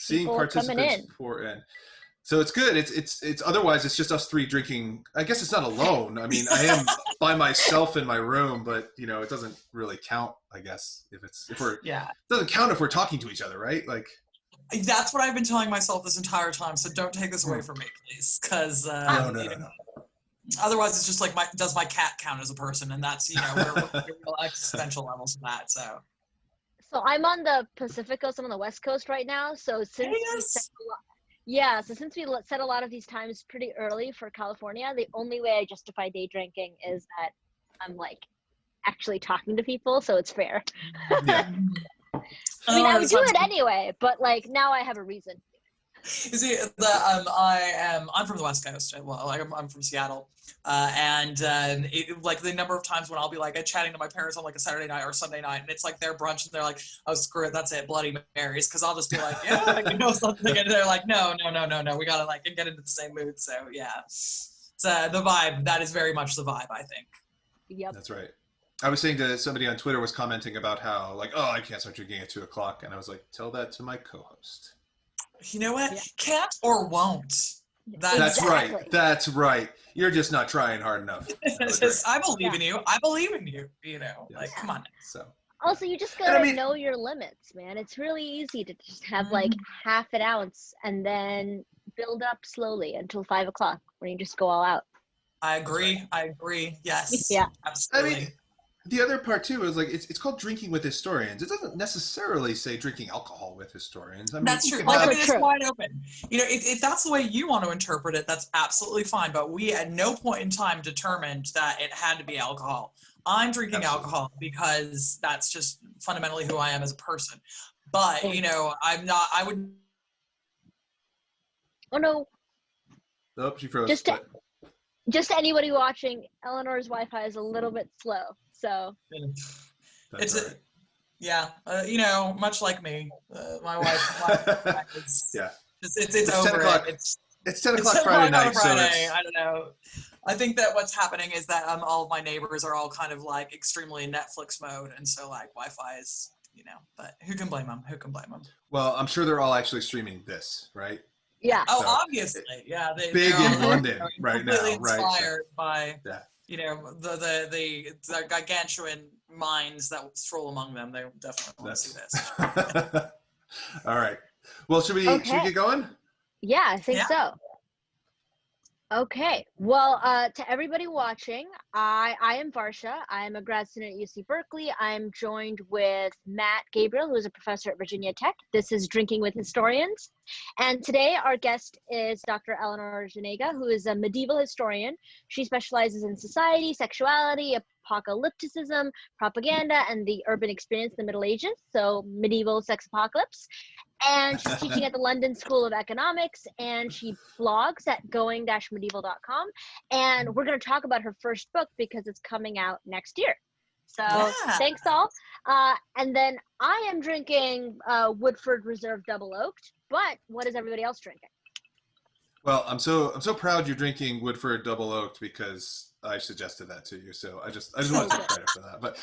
seeing People participants pour in. So it's good. It's otherwise it's just us three drinking. I guess it's not alone. I mean, I am by myself in my room, but you know, it doesn't really count. I guess if we're it doesn't count if we're talking to each other, right? Like that's what I've been telling myself this entire time. So don't take this away from me, please, because no. Otherwise, it's just like does my cat count as a person? And that's we're real existential levels of that. So I'm on the Pacific Coast. I'm on the West Coast right now. So since we set a lot of these times pretty early for California, the only way I justify day drinking is that I'm like actually talking to people, so it's fair. Yeah. I mean, I would do it anyway, but like now I have a reason. You see, I'm from the West Coast. Well, I'm from Seattle, and like the number of times when I'll be like chatting to my parents on like a Saturday night or Sunday night, and it's like their brunch, and they're like, "Oh, screw it, that's it, Bloody Marys," because I'll just be like, "Yeah, something," and they're like, "No, we gotta like get into the same mood." So yeah, it's the vibe. That is very much the vibe, I think. Yep, that's right. I was saying to somebody on Twitter was commenting about how like, oh, I can't start drinking at 2:00, and I was like, tell that to my co-host. You know what? Yeah. Can't or won't. That's right. That's right. You're just not trying hard enough. I believe in you. I believe in you. Like, come on. So. Also, you just gotta know your limits, man. It's really easy to just have like half an ounce and then build up slowly until 5:00 when you just go all out. I agree. Yes. Yeah. Absolutely. I mean, the other part too is like it's called drinking with historians. It doesn't necessarily say drinking alcohol with historians. I mean, that's true. It's wide open. If that's the way you want to interpret it, that's absolutely fine. But we at no point in time determined that it had to be alcohol. I'm drinking alcohol because that's just fundamentally who I am as a person. But I'm not. I would. Oh no. Nope, she froze. Just anybody watching, Eleanor's Wi-Fi is a little bit slow. So it's much like me, my wife is it's over. 10:00. It's 10:00 Friday night. So I don't know. I think that what's happening is that all of my neighbors are all kind of like extremely in Netflix mode, and so like Wi-Fi is but who can blame them? Well, I'm sure they're all actually streaming this, right? Yeah. Oh, so, obviously, yeah. Big in London right now, right? Inspired by the gargantuan minds that stroll among them. They definitely want to see this. All right. Well, should we get going? Yeah, I think so. Okay. Well, to everybody watching, I am Varsha. I'm a grad student at UC Berkeley. I'm joined with Matt Gabriel, who is a professor at Virginia Tech. This is Drinking with Historians. And today our guest is Dr. Eleanor Janega, who is a medieval historian. She specializes in society, sexuality, apocalypticism, propaganda, and the urban experience in the Middle Ages, so medieval sex apocalypse. And she's teaching at the London School of Economics, and she blogs at going-medieval.com. And we're going to talk about her first book because it's coming out next year. So thanks all. And then I am drinking Woodford Reserve Double Oaked, but what is everybody else drinking? Well, I'm so proud you're drinking Woodford Double Oaked because I suggested that to you. So I just want to take credit for that. But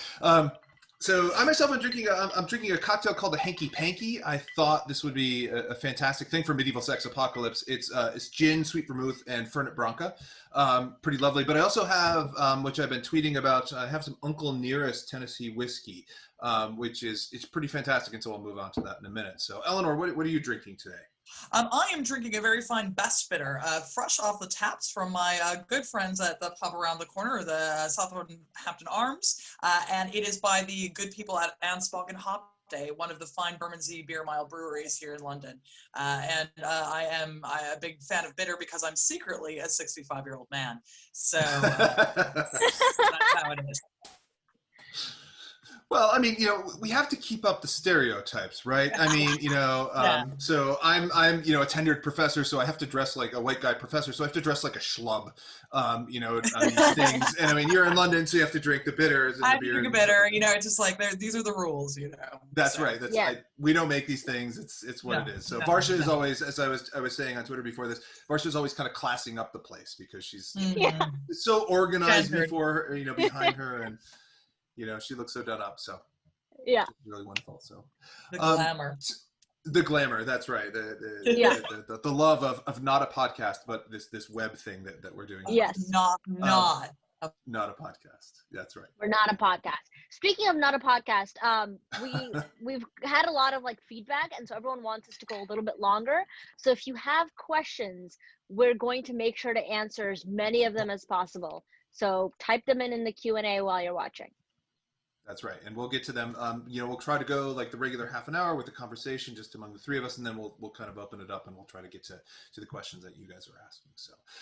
so I myself am drinking a cocktail called the Hanky Panky. I thought this would be a fantastic thing for medieval sex apocalypse. It's gin, sweet vermouth, and Fernet Branca. Pretty lovely. But I also have, which I've been tweeting about, I have some Uncle Nearest Tennessee whiskey, which it's pretty fantastic. And so we'll move on to that in a minute. So Eleanor, what are you drinking today? I am drinking a very fine Best Bitter, fresh off the taps from my good friends at the pub around the corner, the Southampton Arms, and it is by the good people at Anspoken Hop Day, one of the fine Bermondsey beer mile breweries here in London. And I am a big fan of bitter because I'm secretly a 65-year-old man. So that's how it is. Well, I mean, we have to keep up the stereotypes, right? I mean, so I'm a tenured professor, so I have to dress like a white guy professor, so I have to dress like a schlub, on these things. And I mean, you're in London, so you have to drink the bitters and the beer. I drink a bitter, it's just like, these are the rules, That's right. We don't make these things. It's what it is. So Varsha is always, as I was saying on Twitter before this, Varsha is always kind of classing up the place because she's so organized before her, behind her, and she looks so done up. So yeah, really wonderful. So the glamour. The glamour, that's right. Yeah. The love of not a podcast, but this web thing that we're doing. Yes. Not a podcast. That's right. We're not a podcast. Speaking of not a podcast, we've had a lot of like feedback, and so everyone wants us to go a little bit longer. So if you have questions, we're going to make sure to answer as many of them as possible. So type them in the Q&A while you're watching. That's right, and we'll get to them. We'll try to go like the regular half an hour with the conversation just among the three of us, and then we'll kind of open it up and we'll try to get to the questions that you guys are asking.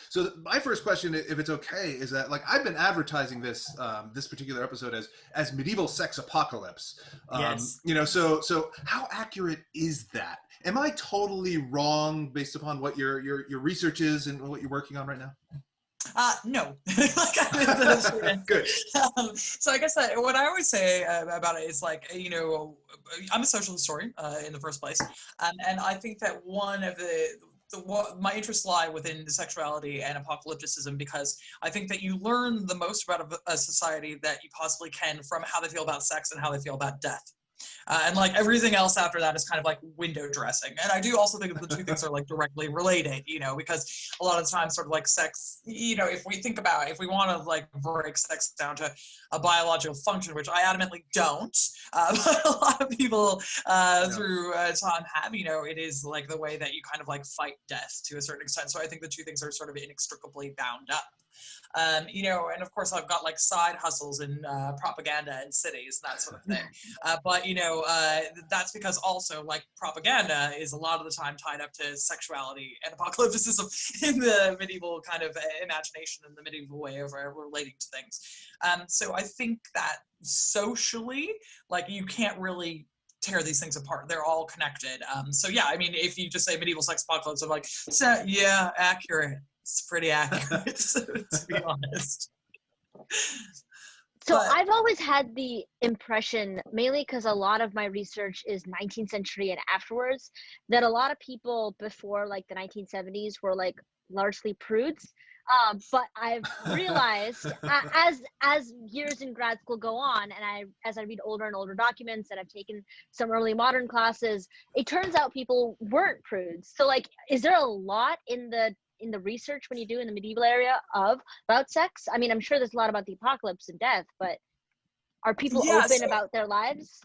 So my first question, if it's okay, is that like I've been advertising this this particular episode as medieval sex apocalypse. Yes. So how accurate is that? Am I totally wrong based upon what your research is and what you're working on right now? No. Good. So I guess what I always say about it is like, I'm a social historian in the first place. And I think that one of my interests lie within sexuality and apocalypticism, because I think that you learn the most about a society that you possibly can from how they feel about sex and how they feel about death. And like everything else after that is kind of like window dressing. And I do also think that the two things are like directly related, because a lot of the time sort of like sex, if we want to like break sex down to a biological function, which I adamantly don't, but a lot of people through time have, it is like the way that you kind of like fight death to a certain extent. So I think the two things are sort of inextricably bound up. And of course I've got like side hustles in propaganda in cities, that sort of thing. But that's because also like propaganda is a lot of the time tied up to sexuality and apocalypticism in the medieval kind of imagination and the medieval way of relating to things. So I think that socially, like you can't really tear these things apart. They're all connected. So yeah, I mean, if you just say medieval sex apocalypse, I'm like, yeah, accurate. It's pretty accurate, to be honest. So I've always had the impression, mainly because a lot of my research is 19th century and afterwards, that a lot of people before like the 1970s were like largely prudes. But I've realized as years in grad school go on, and as I read older and older documents, and I've taken some early modern classes, it turns out people weren't prudes. So like, is there a lot in the research when you do in the medieval area about sex? I mean, I'm sure there's a lot about the apocalypse and death, but are people open about their lives?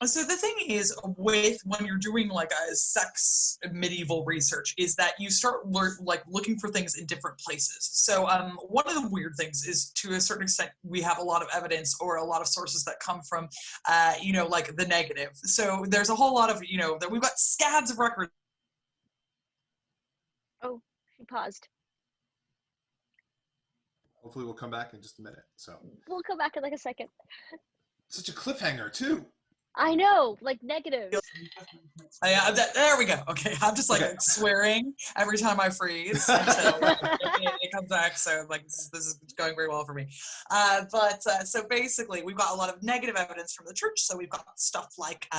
So the thing is with when you're doing like a sex medieval research is that you start looking for things in different places. So one of the weird things is, to a certain extent, we have a lot of evidence or a lot of sources that come from, like the negative. So there's a whole lot of, that we've got scads of records. Oh, she paused. Hopefully we'll come back in just a minute. So we'll come back in like a second. Such a cliffhanger too. I know, like negative. There we go. Okay, I'm just like swearing every time I freeze until it comes back. So like this is going very well for me. So basically, we've got a lot of negative evidence from the church. So we've got stuff like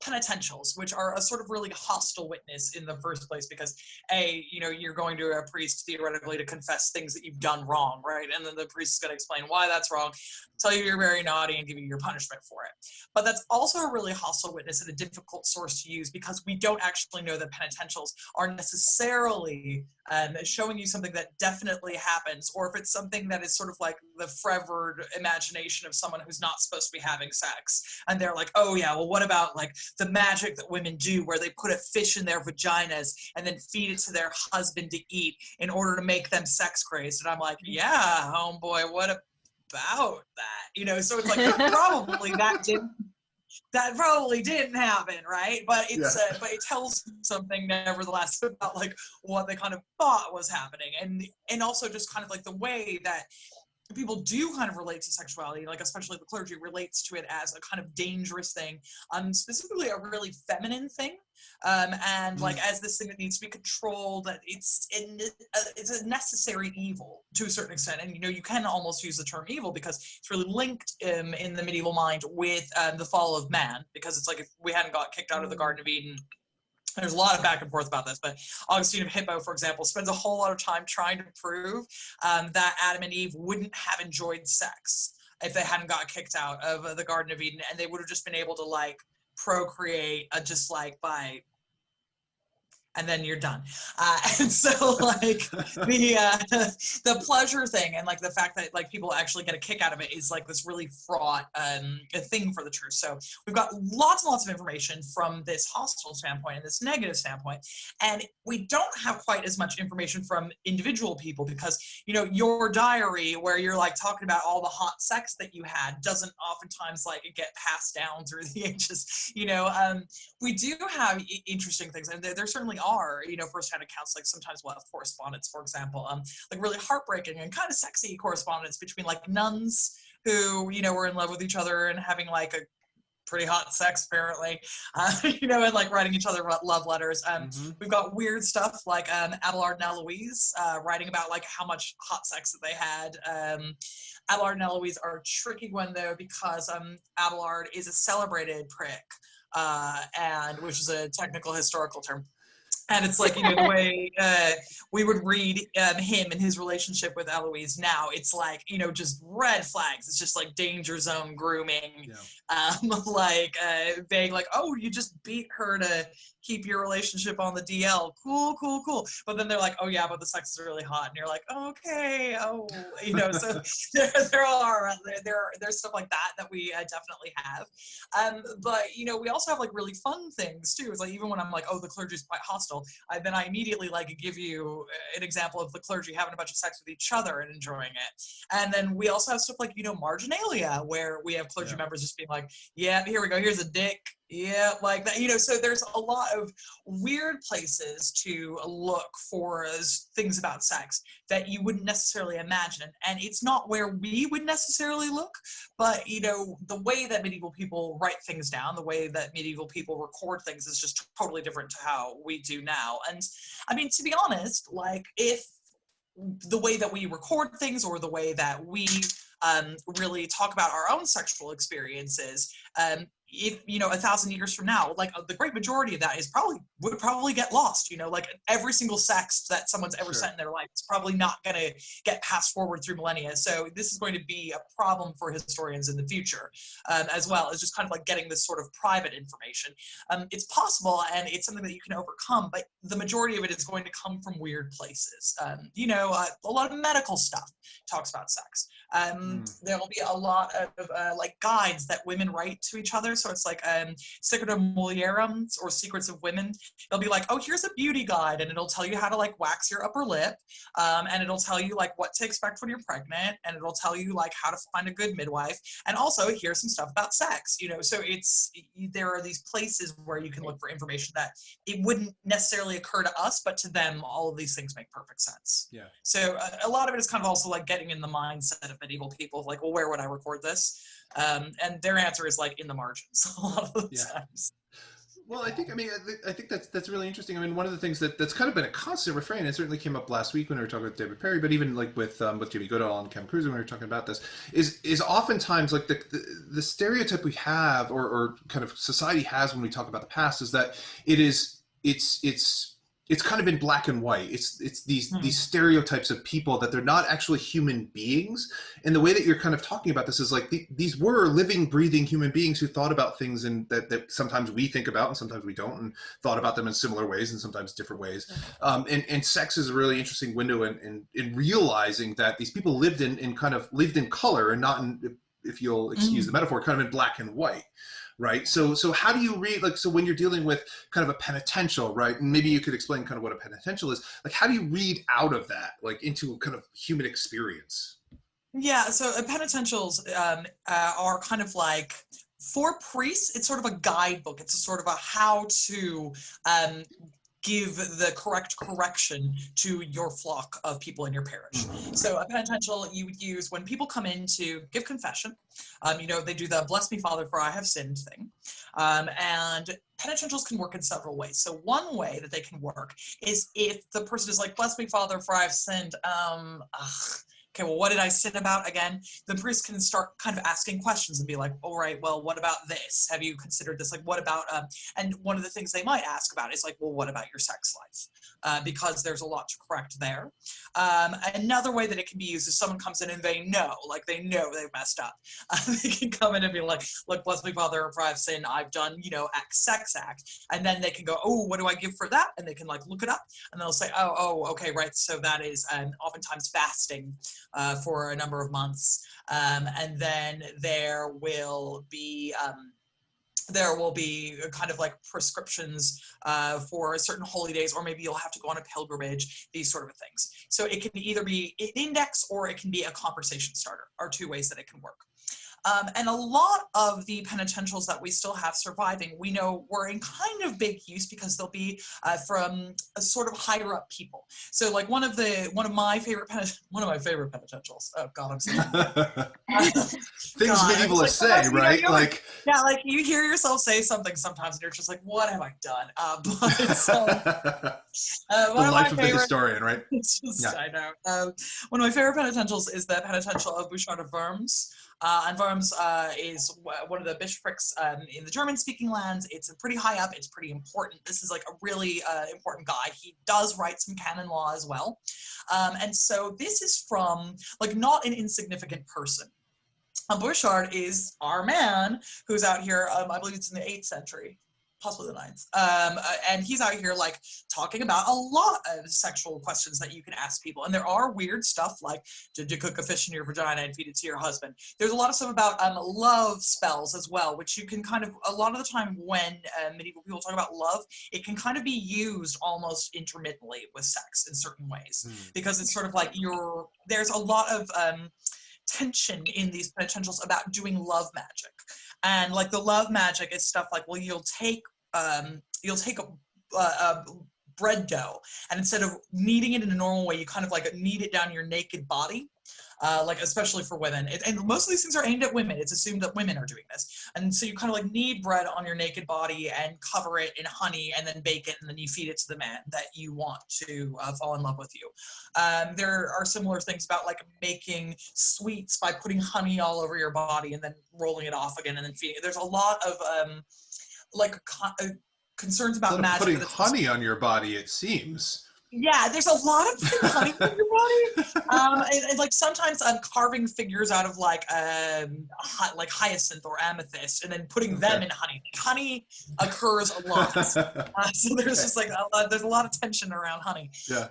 penitentials, which are a sort of really hostile witness in the first place, because you're going to a priest theoretically to confess things that you've done wrong, right? And then the priest is going to explain why that's wrong, tell you you're very naughty, and give you your punishment for it. But that's also a really hostile witness and a difficult source to use, because we don't actually know that penitentials are necessarily showing you something that definitely happens, or if it's something that is sort of like the fevered imagination of someone who's not supposed to be having sex. And they're like, oh yeah, well, what about like the magic that women do where they put a fish in their vaginas and then feed it to their husband to eat in order to make them sex crazed? And I'm like, yeah, homeboy, what about that? So it's like probably that probably didn't happen, right? But it's but it tells something nevertheless about like what they kind of thought was happening, and also just kind of like the way that people do kind of relate to sexuality, like especially the clergy relates to it as a kind of dangerous thing, specifically a really feminine thing, and like as this thing that needs to be controlled, that it's a necessary evil to a certain extent. And you can almost use the term evil because it's really linked in the medieval mind with the fall of man, because it's like if we hadn't got kicked out of the Garden of Eden. There's a lot of back and forth about this, but Augustine of Hippo, for example, spends a whole lot of time trying to prove that Adam and Eve wouldn't have enjoyed sex if they hadn't got kicked out of the Garden of Eden, and they would have just been able to like procreate just like by and then you're done. And so like the pleasure thing and like the fact that like people actually get a kick out of it is like this really fraught a thing for the church. So we've got lots and lots of information from this hostile standpoint and this negative standpoint. And we don't have quite as much information from individual people because, you know, your diary where you're like talking about all the hot sex that you had doesn't oftentimes like get passed down through the ages. You know, we do have interesting things, and there certainly are, you know, firsthand accounts. Like sometimes we'll have correspondence, for example, like really heartbreaking and kind of sexy correspondence between like nuns who, you know, were in love with each other and having like a pretty hot sex apparently, you know, and like writing each other love letters. We've got weird stuff like Abelard and Eloise writing about like how much hot sex that they had. Abelard and Eloise are a tricky one though because Abelard is a celebrated prick, and which is a technical historical term. And it's like, you know, the way we would read him and his relationship with Eloise now, it's like, you know, just red flags. It's just like danger zone grooming, like vague, like, oh, you just beat her to keep your relationship on the DL. Cool, cool, cool. But then they're like, oh yeah, but the sex is really hot. And you're like, okay, oh, you know, so there's stuff like that we definitely have. But, you know, we also have like really fun things too. It's like, even when I'm like, oh, the clergy is quite hostile, then I immediately like give you an example of the clergy having a bunch of sex with each other and enjoying it. And then we also have stuff like, you know, marginalia, where we have clergy members just being like, yeah, here we go, here's a dick. Yeah, like that, you know, so there's a lot of weird places to look for things about sex that you wouldn't necessarily imagine. And it's not where we would necessarily look, but, you know, the way that medieval people write things down, the way that medieval people record things is just totally different to how we do now. And I mean, to be honest, like if the way that we record things or the way that we really talk about our own sexual experiences, if, you know, 1,000 years from now, like the great majority of that would probably get lost, you know, like every single sex that someone's ever sent in their life is probably not going to get passed forward through millennia. So this is going to be a problem for historians in the future, as well as just kind of like getting this sort of private information. It's possible and it's something that you can overcome, but the majority of it is going to come from weird places. You know, a lot of medical stuff talks about sex. There will be a lot of like guides that women write to each other. So it's like Secretum Mulierum, or Secrets of Women. They'll be like, oh, here's a beauty guide, and it'll tell you how to like wax your upper lip, and it'll tell you like what to expect when you're pregnant, and it'll tell you like how to find a good midwife, and also here's some stuff about sex, you know. So there are these places where you can look for information that it wouldn't necessarily occur to us, but to them all of these things make perfect sense. Yeah. So a lot of it is kind of also like getting in the mindset of medieval people, like, well, where would I record this? And their answer is like in the margins a lot of the times. Well, I think that's really interesting. I mean, one of the things that's kind of been a constant refrain, it certainly came up last week when we were talking with David Perry, but even like with Jimmy Goodall and Cam Cruise when we were talking about this, is oftentimes like the stereotype we have or kind of society has when we talk about the past is that it's kind of in black and white. It's these stereotypes of people that they're not actually human beings. And the way that you're kind of talking about this is like these were living, breathing human beings who thought about things and that sometimes we think about and sometimes we don't, and thought about them in similar ways and sometimes different ways. And sex is a really interesting window in realizing that these people lived in color and not in, if you'll excuse the metaphor, kind of in black and white. Right. So how do you read, like, so when you're dealing with kind of a penitential, right? And maybe you could explain kind of what a penitential is. Like, how do you read out of that, like, into kind of human experience? Yeah. So penitentials are kind of like, for priests, it's sort of a guidebook. It's a sort of a how to give the correct correction to your flock of people in your parish. So a penitential you would use when people come in to give confession. You know, they do the bless me, Father, for I have sinned thing. And penitentials can work in several ways. So one way that they can work is if the person is like, bless me, Father, for I have sinned, okay, well, what did I sin about again? The priest can start kind of asking questions and be like, all right, well, what about this? Have you considered this? Like, what about, and one of the things they might ask about is like, well, what about your sex life? Because there's a lot to correct there. Another way that it can be used is someone comes in and they know they've messed up. They can come in and be like, look, bless me, Father, for I've sinned, I've done, X sex act. And then they can go, oh, what do I give for that? And they can like look it up and they'll say, oh, okay, right. So that is oftentimes fasting for a number of months. And then there will be kind of like prescriptions for certain holy days, or maybe you'll have to go on a pilgrimage, these sort of things. So it can either be an index or it can be a conversation starter, are two ways that it can work. And a lot of the penitentials that we still have surviving, we know were in kind of big use because they'll be from a sort of higher up people. So like one of my favorite penitentials. Oh God, I'm sorry. Things medievalists say, right? Like, yeah, like you hear yourself say something sometimes, and you're just like, "What have I done?" The life of the historian, right? I know. One of my favorite penitentials is the penitential of Bouchard of Worms. And Worms is one of the bishoprics in the German-speaking lands. It's pretty high up. It's pretty important. This is like a really important guy. He does write some canon law as well. And so this is from like not an insignificant person. Bouchard is our man who's out here, I believe it's in the 8th century, possibly the 9th. And he's out here like talking about a lot of sexual questions that you can ask people. And there are weird stuff like, did you cook a fish in your vagina and feed it to your husband? There's a lot of stuff about love spells as well, which you can kind of, a lot of the time when medieval people talk about love, it can kind of be used almost intermittently with sex in certain ways. Because it's sort of like there's a lot of tension in these penitentials about doing love magic. And like the love magic is stuff like, well, you'll take a bread dough, and instead of kneading it in a normal way, you kind of like knead it down your naked body, like especially for women. And most of these things are aimed at women. It's assumed that women are doing this. And so you kind of like knead bread on your naked body and cover it in honey and then bake it, and then you feed it to the man that you want to fall in love with you. There are similar things about like making sweets by putting honey all over your body and then rolling it off again and then feeding it. There's a lot of concerns about magic. Putting honey on your body, it seems. Yeah, there's a lot of putting honey on your body. And like sometimes I'm carving figures out of like hyacinth or amethyst and then putting them in honey. Honey occurs a lot. So there's just like there's a lot of tension around honey. Yeah.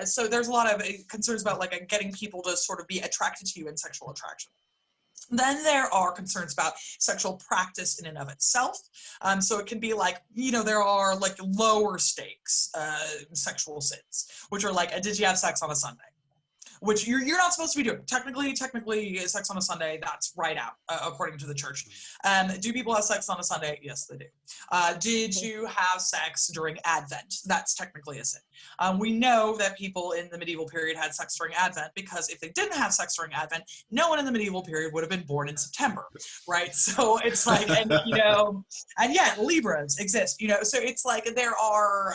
So there's a lot of concerns about like getting people to sort of be attracted to you in sexual attraction. Then there are concerns about sexual practice in and of itself. So it can be like, there are like lower stakes sexual sins, which are like, did you have sex on a Sunday? Which you're not supposed to be doing. Technically, sex on a Sunday, that's right out, according to the church. Do people have sex on a Sunday? Yes, they do. Did you have sex during Advent? That's technically a sin. We know that people in the medieval period had sex during Advent because if they didn't have sex during Advent, no one in the medieval period would have been born in September, right? So it's like, and yet Libras exist, so it's like there are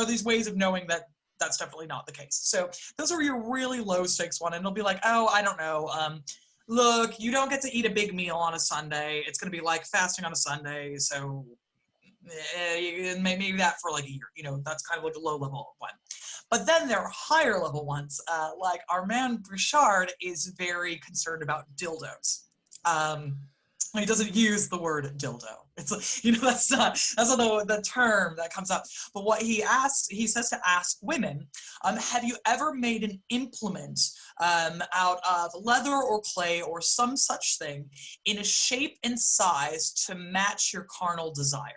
these ways of knowing that that's definitely not the case. So those are your really low stakes one, and it'll be like, oh, I don't know. Look, you don't get to eat a big meal on a Sunday. It's going to be like fasting on a Sunday. So maybe that for like a year, that's kind of like a low level one. But then there are higher level ones. Like our man Bouchard is very concerned about dildos. He doesn't use the word dildo. It's like, that's not the term that comes up. But what he says to ask women, have you ever made an implement out of leather or clay or some such thing in a shape and size to match your carnal desire?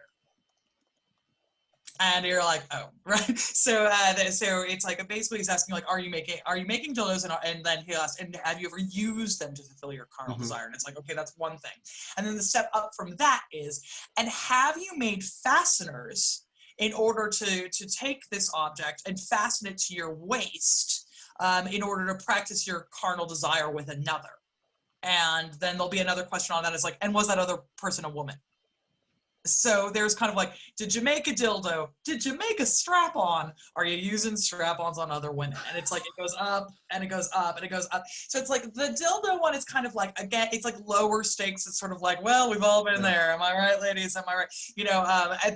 And you're like, oh, right. So it's like basically he's asking like, are you making dildos? And then he asks, and have you ever used them to fulfill your carnal desire? And it's like, okay, that's one thing. And then the step up from that is, and have you made fasteners in order to take this object and fasten it to your waist in order to practice your carnal desire with another? And then there'll be another question on that is like, and was that other person a woman? So there's kind of like, did you make a dildo? Did you make a strap-on? Are you using strap-ons on other women? And it's like, it goes up and it goes up and it goes up. So it's like the dildo one is kind of like, again, it's like lower stakes. It's sort of like, well, we've all been there. Am I right, ladies? Am I right? You know,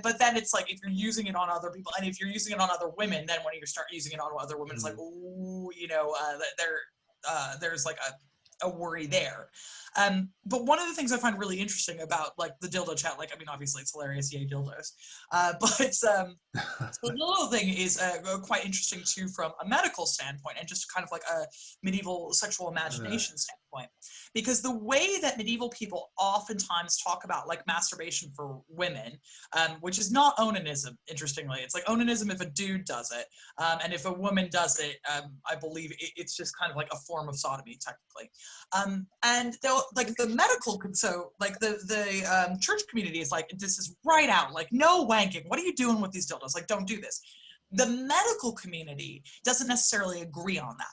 but then it's like, if you're using it on other people, and if you're using it on other women, then when you start using it on other women, it's like, ooh, you know, there's like a worry there. But one of the things I find really interesting about like the dildo chat, like, I mean, obviously it's hilarious, yay dildos. But the dildo thing is quite interesting too from a medical standpoint and just kind of like a medieval sexual imagination standpoint. Because the way that medieval people oftentimes talk about like masturbation for women, which is not onanism, interestingly. It's like onanism if a dude does it. And if a woman does it, I believe it's just kind of like a form of sodomy, technically. And they'll like the medical, so like the church community is like, this is right out, like no wanking. What are you doing with these dildos? Like, don't do this. The medical community doesn't necessarily agree on that.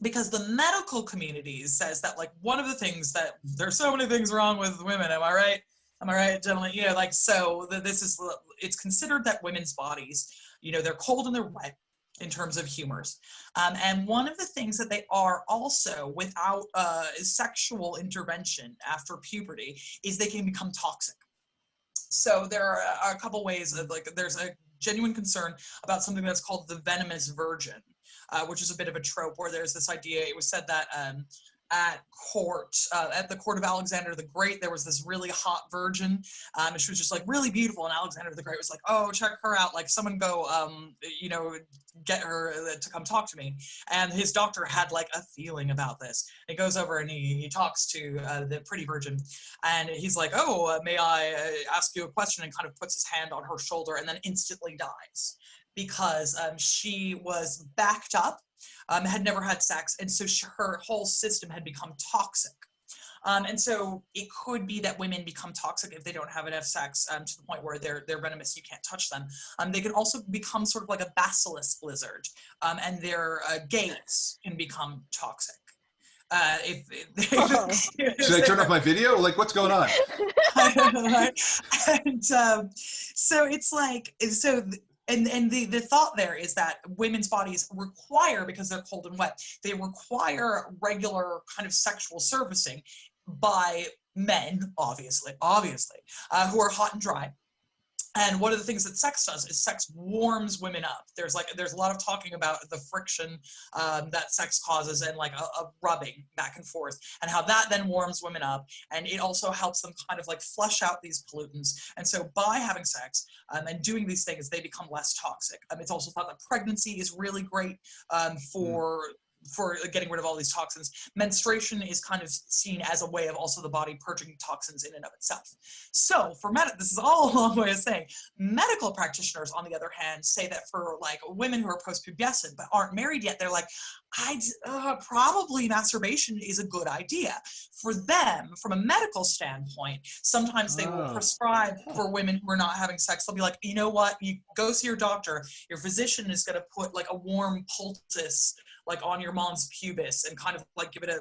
Because the medical community says that like one of the things that there's so many things wrong with women, am I right? Am I right, gentlemen? You know, like, so it's considered that women's bodies, you know, they're cold and they're wet in terms of humors. And one of the things that they are also without sexual intervention after puberty is they can become toxic. So there are a couple ways of like, there's a genuine concern about something that's called the Venomous Virgin, which is a bit of a trope where there's this idea, it was said that at the court of Alexander the Great, there was this really hot virgin, and she was just like really beautiful, and Alexander the Great was like, oh, check her out, like someone go, you know, get her to come talk to me. And his doctor had like a feeling about this. He goes over and he talks to the pretty virgin, and he's like, oh, may I ask you a question, and kind of puts his hand on her shoulder and then instantly dies because she was backed up, had never had sex, and so her whole system had become toxic. And so it could be that women become toxic if they don't have enough sex to the point where they're venomous, you can't touch them. They can also become sort of like a basilisk lizard, and their gaze can become toxic. Should I turn off my video? Like, what's going on? I don't know, right? And so it's like, so and the thought there is that women's bodies require, because they're cold and wet, they require regular kind of sexual servicing by men, obviously, who are hot and dry. And one of the things that sex does is sex warms women up. There's a lot of talking about the friction that sex causes, and like a rubbing back and forth, and how that then warms women up, and it also helps them kind of like flush out these pollutants. And so by having sex and doing these things, they become less toxic. It's also thought that pregnancy is really great for getting rid of all these toxins. Menstruation is kind of seen as a way of also the body purging toxins in and of itself. So for this is all a long way of saying, medical practitioners, on the other hand, say that for like women who are post-pubescent but aren't married yet, they're like, probably masturbation is a good idea. For them, from a medical standpoint, sometimes they will prescribe for women who are not having sex. They'll be like, you know what, you go see your doctor, your physician is going to put like a warm poultice like on your mom's pubis and kind of like give it a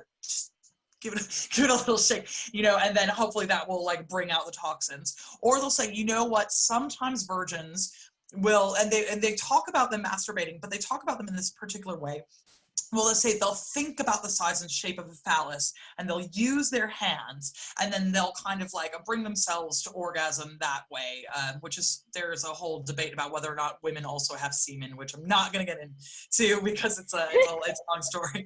little shake, you know, and then hopefully that will like bring out the toxins. Or they'll say, you know what, sometimes virgins will, and they talk about them masturbating, but they talk about them in this particular way. Well, let's say they'll think about the size and shape of a phallus, and they'll use their hands, and then they'll kind of like bring themselves to orgasm that way, there's a whole debate about whether or not women also have semen, which I'm not going to get into because it's a long story.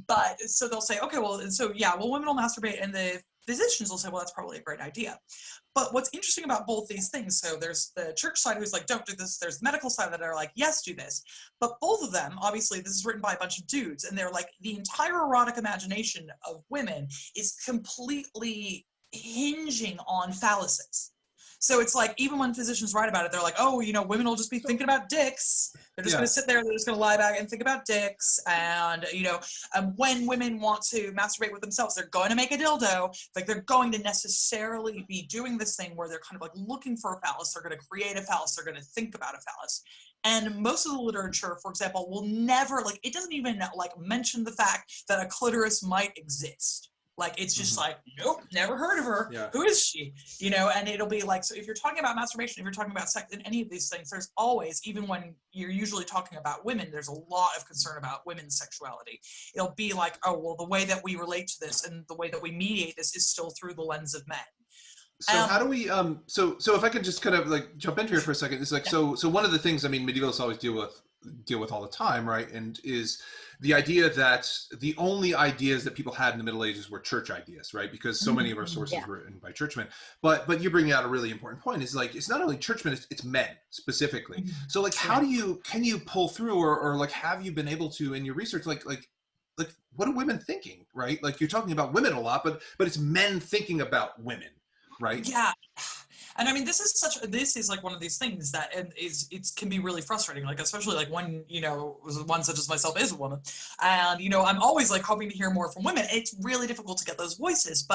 But so they'll say, okay, well, so yeah, well, women will masturbate, and the physicians will say, well, that's probably a great idea. But what's interesting about both these things, so there's the church side who's like, don't do this. There's the medical side that are like, yes, do this. But both of them, obviously, this is written by a bunch of dudes, and they're like, the entire erotic imagination of women is completely hinging on phalluses. So it's like, even when physicians write about it, they're like, oh, you know, women will just be thinking about dicks. They're just going to sit there, they're just going to lie back and think about dicks. And, you know, when women want to masturbate with themselves, they're going to make a dildo. Like, they're going to necessarily be doing this thing where they're kind of like looking for a phallus. They're going to create a phallus. They're going to think about a phallus. And most of the literature, for example, will never, like, it doesn't even like mention the fact that a clitoris might exist. Like, it's just like, nope, never heard of her. Yeah. Who is she? You know, and it'll be like, so if you're talking about masturbation, if you're talking about sex, in any of these things, there's always, even when you're usually talking about women, there's a lot of concern about women's sexuality. It'll be like, oh, well, the way that we relate to this and the way that we mediate this is still through the lens of men. So how do we so if I could just kind of like jump into here for a second, it's like, so one of the things, I mean, medievalists always deal with all the time, right? And is the idea that the only ideas that people had in the Middle Ages were church ideas, right? Because so many of our sources were written by churchmen. But you bring out a really important point, is like, it's not only churchmen, it's men specifically. So like, how can you pull through, or like, have you been able to, in your research, like what are women thinking, right? Like, you're talking about women a lot, but it's men thinking about women, right? Yeah. And I mean, this is like one of these things that it can be really frustrating, like, especially like when, you know, one such as myself is a woman, and, you know, I'm always like hoping to hear more from women. It's really difficult to get those voices,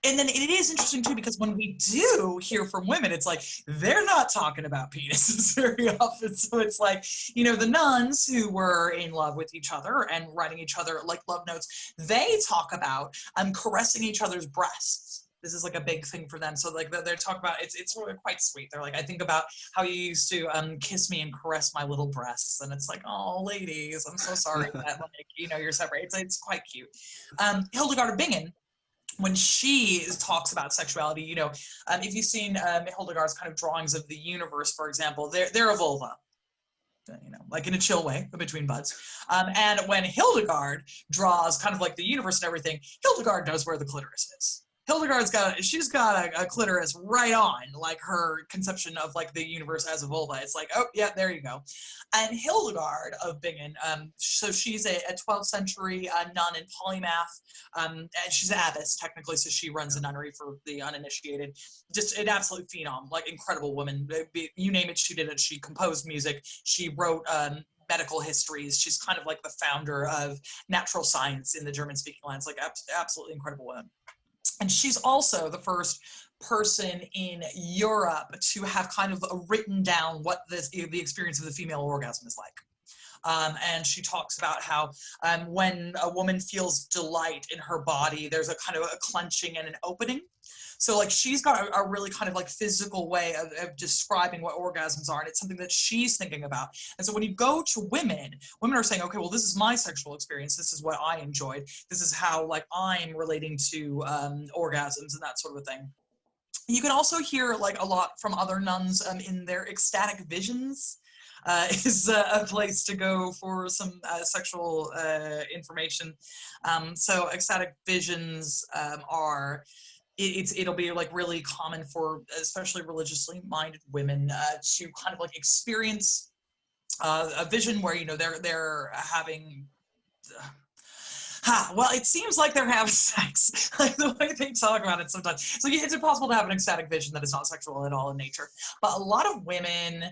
and then it is interesting too, because when we do hear from women, it's like, they're not talking about penises very often. So it's like, you know, the nuns who were in love with each other and writing each other like love notes, they talk about caressing each other's breasts. This is like a big thing for them. So like they're talking about, it's really quite sweet. They're like, I think about how you used to kiss me and caress my little breasts. And it's like, oh, ladies, I'm so sorry that, like, you know, you're separate. It's quite cute. Hildegard of Bingen, when she talks about sexuality, you know, if you've seen Hildegard's kind of drawings of the universe, for example, they're a vulva. You know, like in a chill way, between buds. And when Hildegard draws kind of like the universe and everything, Hildegard knows where the clitoris is. She's got a clitoris right on, like, her conception of like the universe as a vulva. It's like, oh yeah, there you go. And Hildegard of Bingen, so she's a 12th century nun and polymath, and she's an abbess technically, so she runs a nunnery for the uninitiated. Just an absolute phenom, like, incredible woman. You name it, she did it. She composed music. She wrote medical histories. She's kind of like the founder of natural science in the German-speaking lands. Like, absolutely incredible woman. And she's also the first person in Europe to have kind of written down what the experience of the female orgasm is like. And she talks about how when a woman feels delight in her body, there's a kind of a clenching and an opening. So like, she's got a really kind of like physical way of describing what orgasms are, and it's something that she's thinking about. And so when you go to women are saying, okay, well, this is my sexual experience, this is what I enjoyed, this is how like I'm relating to orgasms and that sort of a thing. You can also hear like a lot from other nuns in their ecstatic visions. Is a place to go for some sexual information. So ecstatic visions are, it'll be like really common for especially religiously minded women to kind of like experience a vision where, you know, they're having well, it seems like they're having sex, like the way they talk about it sometimes. So it's impossible to have an ecstatic vision that is not sexual at all in nature. But a lot of women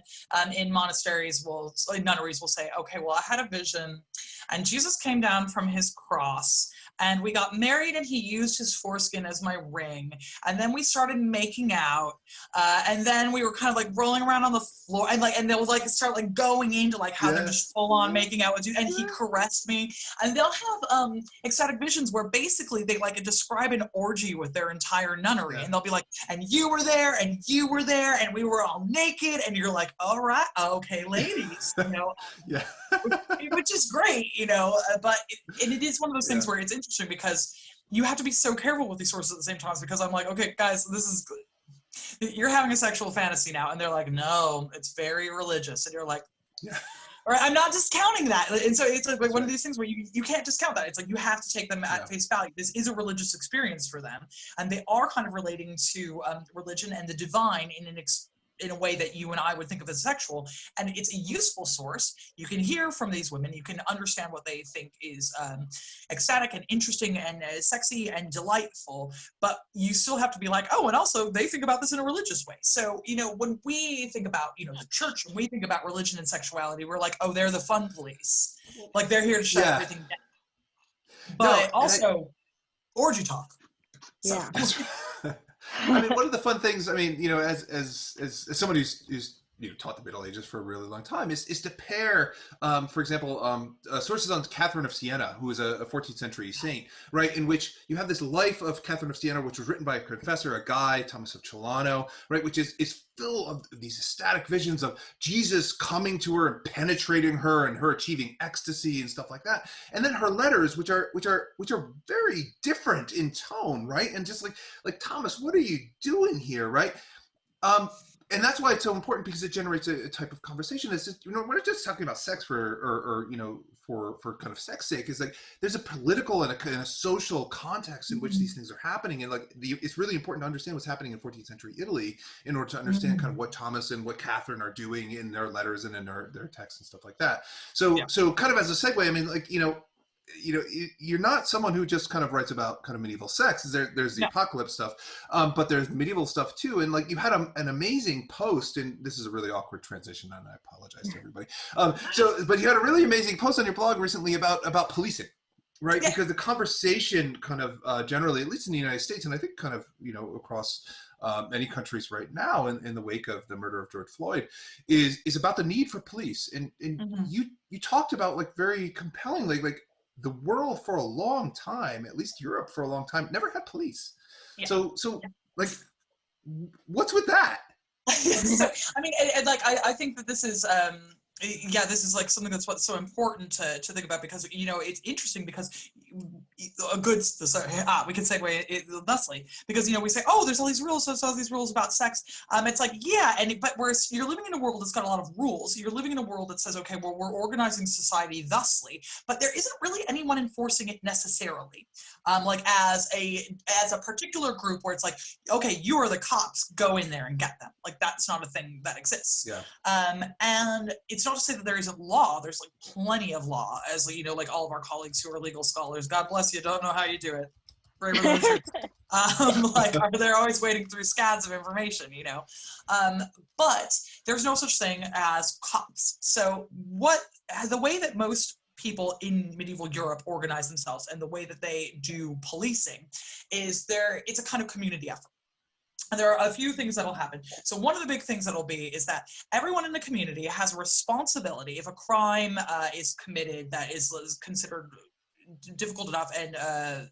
in monasteries in nunneries will say, okay, well, I had a vision and Jesus came down from his cross and we got married and he used his foreskin as my ring. And then we started making out. And then we were kind of like rolling around on the floor and they'll like start like going into like how they're just full on making out with you. And he caressed me. And they'll have ecstatic visions where basically they like describe an orgy with their entire nunnery. And they'll be like, and you were there and you were there and we were all naked. And you're like, all right, okay, ladies, you know, which is great, you know, but it is one of those things where it's interesting because you have to be so careful with these sources at the same time, because I'm like, okay, guys, you're having a sexual fantasy now. And they're like, no, it's very religious. And you're like, or I'm not discounting that. And so it's like one of these things where you can't discount that. It's like you have to take them at face value. This is a religious experience for them. And they are kind of relating to religion and the divine in a way that you and I would think of as sexual. And it's a useful source. You can hear from these women. You can understand what they think is ecstatic and interesting and sexy and delightful. But you still have to be like, oh, and also they think about this in a religious way. So, you know, when we think about, you know, the church, when we think about religion and sexuality, we're like, oh, they're the fun police. Like, they're here to shut everything down. But also, orgy talk. So. Yeah. I mean, one of the fun things, I mean, you know, as somebody who's taught the Middle Ages for a really long time, is to pair, for example, sources on Catherine of Siena, who was a 14th century saint, right, in which you have this life of Catherine of Siena, which was written by a confessor, a guy, Thomas of Celano, right, which is full of these ecstatic visions of Jesus coming to her and penetrating her and her achieving ecstasy and stuff like that. And then her letters, which are very different in tone, right, and just like Thomas, what are you doing here, right? And that's why it's so important, because it generates a type of conversation. It's just, we're not just talking about sex for kind of sex sake. It's like there's a political and a social context in which these things are happening, and it's really important to understand what's happening in 14th century Italy in order to understand kind of what Thomas and what Catherine are doing in their letters and in their texts and stuff like that. So kind of as a segue, I mean, you're not someone who just kind of writes about kind of medieval sex. There's the apocalypse stuff, but there's medieval stuff too. And you had an amazing post, and this is a really awkward transition, and I apologize to everybody. But you had a really amazing post on your blog recently about policing, right? Because the conversation kind of generally, at least in the United States, and I think kind of across many countries right now, in the wake of the murder of George Floyd, is about the need for police. And you talked about very compellingly, the world for a long time, at least Europe for a long time, never had police. So what's with that? So, I mean, I think that this is, this is something that's what's so important to think about, because, it's interesting because we can segue it thusly, because, we say, oh, there's all these rules, so all these rules about sex. It's but you're living in a world that's got a lot of rules. You're living in a world that says, okay, well, we're organizing society thusly, but there isn't really anyone enforcing it necessarily. As a particular group where it's okay, you are the cops, go in there and get them. That's not a thing that exists. And it's not to say that there isn't law. There's plenty of law, as all of our colleagues who are legal scholars, God bless you, don't know how you do it. They're always wading through scads of information, but there's no such thing as cops. So the way that most people in medieval Europe organize themselves and the way that they do policing is it's a kind of community effort. And there are a few things that'll happen. So one of the big things that'll be is that everyone in the community has a responsibility if a crime is committed that is considered difficult enough and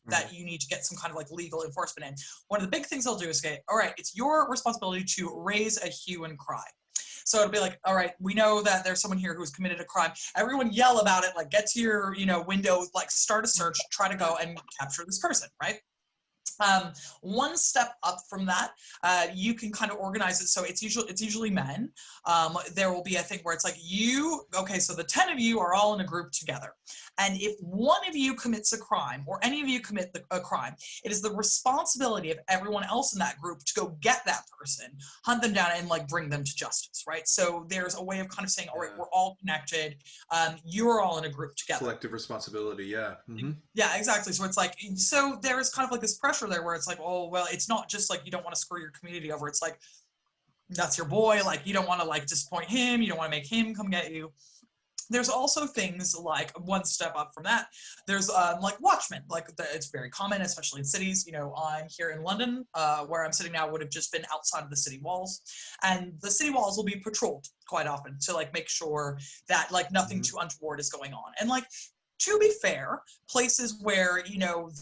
that you need to get some kind of legal enforcement in. One of the big things they'll do is say, all right, it's your responsibility to raise a hue and cry. So it'll be all right, we know that there's someone here who's committed a crime. Everyone yell about it, get to your, window, start a search, try to go and capture this person, right? One step up from that, you can kind of organize it so it's usually men. There will be a thing where it's so the 10 of you are all in a group together, and if one of you commits a crime or any of you commit a crime, it is the responsibility of everyone else in that group to go get that person, hunt them down, and bring them to justice, right? So there's a way of kind of saying, all right, we're all connected, you're all in a group together. Collective responsibility, yeah. Yeah, exactly. So it's so there is kind of this pressure there where it's oh, well, it's not just you don't want to screw your community over. It's that's your boy. You don't want to disappoint him. You don't want to make him come get you. There's also things one step up from that. There's watchmen. It's very common, especially in cities. I'm here in London, where I'm sitting now would have just been outside of the city walls, and the city walls will be patrolled quite often to make sure that nothing too untoward is going on. And to be fair, places where,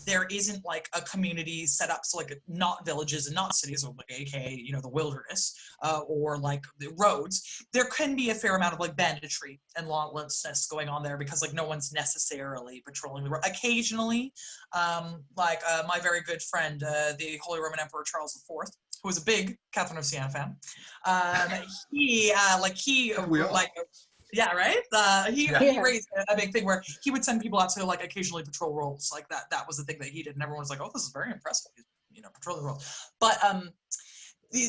there isn't a community set up, so not villages and not cities, or AKA, the wilderness, or the roads, there can be a fair amount of banditry and lawlessness going on there because no one's necessarily patrolling the road. Occasionally, my very good friend, the Holy Roman Emperor Charles IV, who was a big Catherine of Siena fan, yeah, right? He raised a big thing where he would send people out to occasionally patrol roles. That was the thing that he did, and everyone was oh, this is very impressive, patrolling the roles. But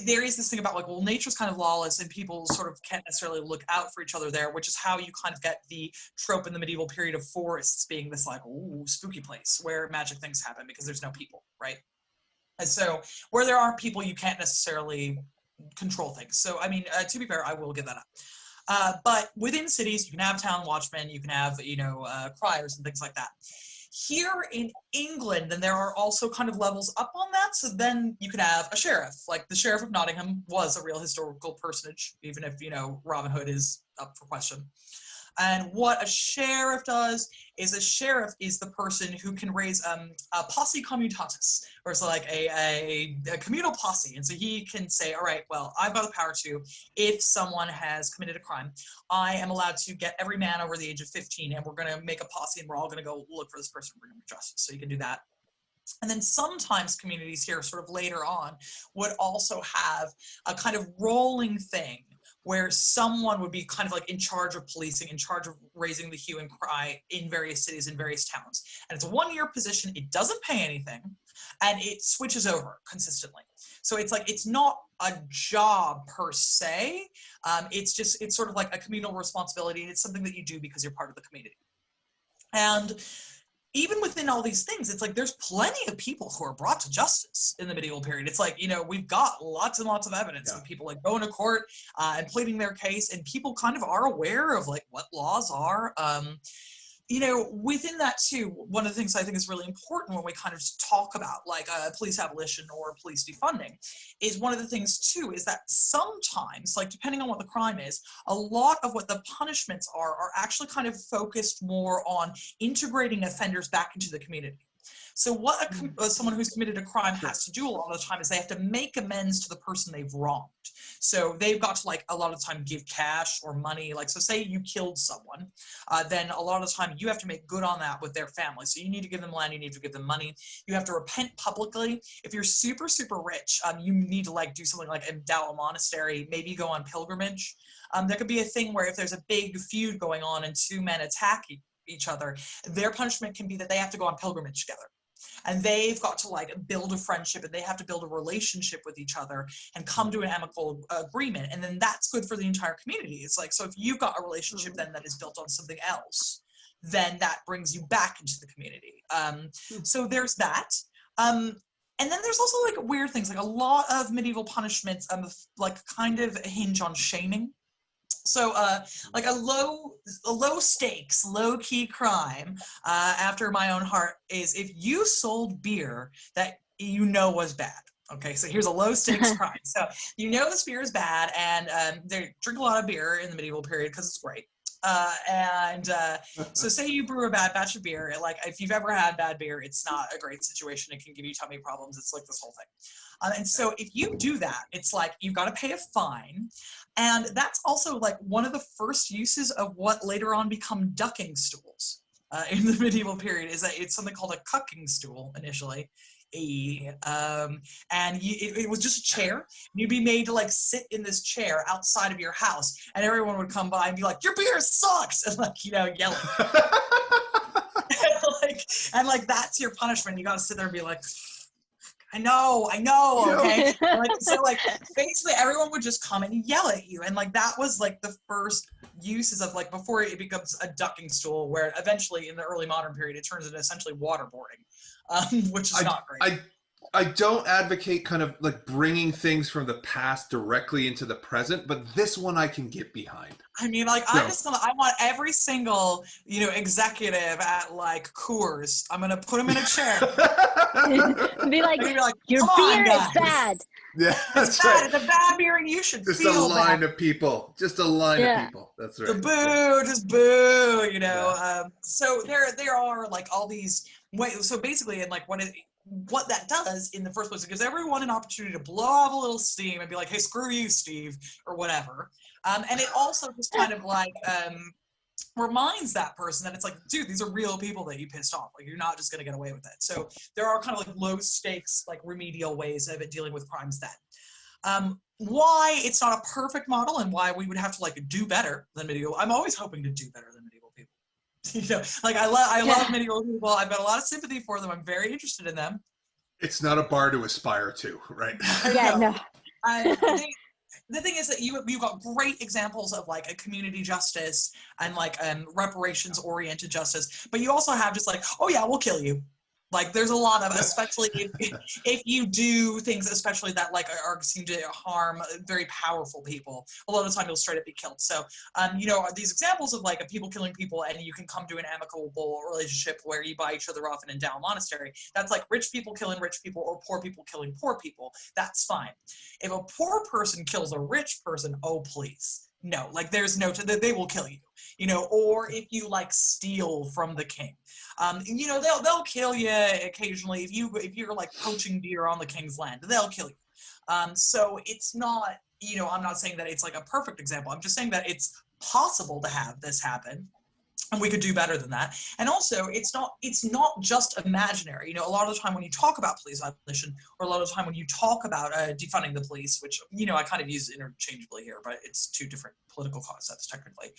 there is this thing about nature's kind of lawless, and people sort of can't necessarily look out for each other there, which is how you kind of get the trope in the medieval period of forests being this ooh, spooky place where magic things happen because there's no people, right? And so where there aren't people, you can't necessarily control things. So I mean, to be fair, I will give that up. But within cities, you can have town watchmen, you can have, criers and things like that. Here in England, then there are also kind of levels up on that. So then you could have a sheriff, like the Sheriff of Nottingham was a real historical personage, even if, you know, Robin Hood is up for question. And what a sheriff does is a sheriff is the person who can raise a posse communitatis, or it's like a communal posse. And so he can say, all right, well, I've got the power to, if someone has committed a crime, I am allowed to get every man over the age of 15 and we're going to make a posse and we're all going to go look for this person and bring him to justice. So you can do that. And then sometimes communities here sort of later on would also have a kind of rolling thing where someone would be kind of like in charge of policing, in charge of raising the hue and cry in various cities and various towns. And it's a 1-year position, it doesn't pay anything, and it switches over consistently. So it's like, it's not a job per se, it's sort of like a communal responsibility, and it's something that you do because you're part of the community. And even within all these things, it's like there's plenty of people who are brought to justice in the medieval period. It's like, you know, we've got lots and lots of evidence of people like going to court and pleading their case, and people kind of are aware of like what laws are. You know, within that too, one of the things I think is really important when we kind of talk about like police abolition or police defunding is one of the things too is that sometimes, like depending on what the crime is, a lot of what the punishments are actually kind of focused more on integrating offenders back into the community. So what someone who's committed a crime has to do a lot of the time is they have to make amends to the person they've wronged. So they've got to like a lot of the time give cash or money. Like, so say you killed someone, then a lot of the time you have to make good on that with their family. So you need to give them land, you need to give them money. You have to repent publicly. If you're super, super rich, you need to like do something like endow a monastery, maybe go on pilgrimage. There could be a thing where if there's a big feud going on and 2 men attack each other, their punishment can be that they have to go on pilgrimage together. And they've got to like build a friendship, and they have to build a relationship with each other and come to an amicable agreement. And then that's good for the entire community. It's like, so if you've got a relationship then that is built on something else, then that brings you back into the community. So there's that. And then there's also like weird things, like a lot of medieval punishments like kind of hinge on shaming. So like a low stakes, low key crime after my own heart is if you sold beer that you know was bad. Okay, so here's a low stakes crime. So you know this beer is bad, and they drink a lot of beer in the medieval period because it's great. So say you brew a bad batch of beer, like if you've ever had bad beer, it's not a great situation. It can give you tummy problems. It's like this whole thing. And so if you do that, it's like you've got to pay a fine. And that's also like one of the first uses of what later on become ducking stools in the medieval period is that it's something called a cucking stool initially. And it was just a chair. You'd be made to like sit in this chair outside of your house, and everyone would come by and be like, "Your beer sucks," and like, you know, yelling. and like that's your punishment. You got to sit there and be like, I know, okay. Like, so like basically everyone would just come and yell at you, and like that was like the first uses of like before it becomes a ducking stool, where eventually in the early modern period it turns into essentially waterboarding. Which is not great. I don't advocate kind of like bringing things from the past directly into the present, but this one I can get behind. I mean, like, I want every single, you know, executive at like Coors, I'm going to put them in a chair. be like, your beer is bad. Yeah, it's bad. Right. It's a bad beer, and you should just feel a line bad. of people. Just a line of people. That's right. Just boo, you know. Yeah. So there are like all these ways. So basically, and like what that does in the first place, it gives everyone an opportunity to blow off a little steam and be like, hey, screw you, Steve, or whatever. And it also just kind of like reminds that person that it's like, dude, these are real people that you pissed off. Like, you're not just going to get away with it. So there are kind of like low stakes, like remedial ways of it dealing with crimes then. Why it's not a perfect model and why we would have to like do better than medieval. I'm always hoping to do better than medieval people. You know, like I love medieval people. I've got a lot of sympathy for them. I'm very interested in them. It's not a bar to aspire to, right? Yeah, no. The thing is that you've got great examples of like a community justice and like reparations oriented justice, but you also have just like, oh yeah, we'll kill you. Like there's a lot of, especially if you do things, especially that like are seem to harm very powerful people, a lot of the time you'll straight up be killed. So, you know, these examples of like people killing people and you can come to an amicable relationship where you buy each other off and endow a monastery. That's like rich people killing rich people or poor people killing poor people. That's fine. If a poor person kills a rich person, oh please. No, like there's no, they will kill you, you know, or if you like steal from the king. You know, they'll kill you occasionally if you're like poaching deer on the king's land. They'll kill you. So it's not, you know, I'm not saying that it's like a perfect example. I'm just saying that it's possible to have this happen, and we could do better than that. And also, it's not just imaginary. You know, a lot of the time when you talk about police violation, or a lot of the time when you talk about defunding the police, which, you know, I kind of use interchangeably here, but it's two different political concepts technically.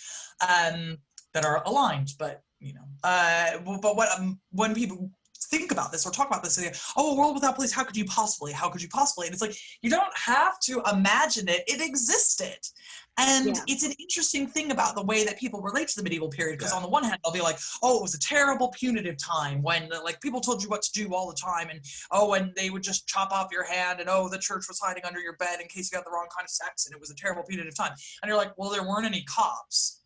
That are aligned, but you know, but what when people think about this or talk about this, they say, oh, a world without police, how could you possibly? And it's like, you don't have to imagine it; it existed. And it's an interesting thing about the way that people relate to the medieval period, because on the one hand, they'll be like, oh, it was a terrible punitive time when like people told you what to do all the time, and oh, and they would just chop off your hand, and oh, the church was hiding under your bed in case you got the wrong kind of sex, and it was a terrible punitive time. And you're like, well, there weren't any cops.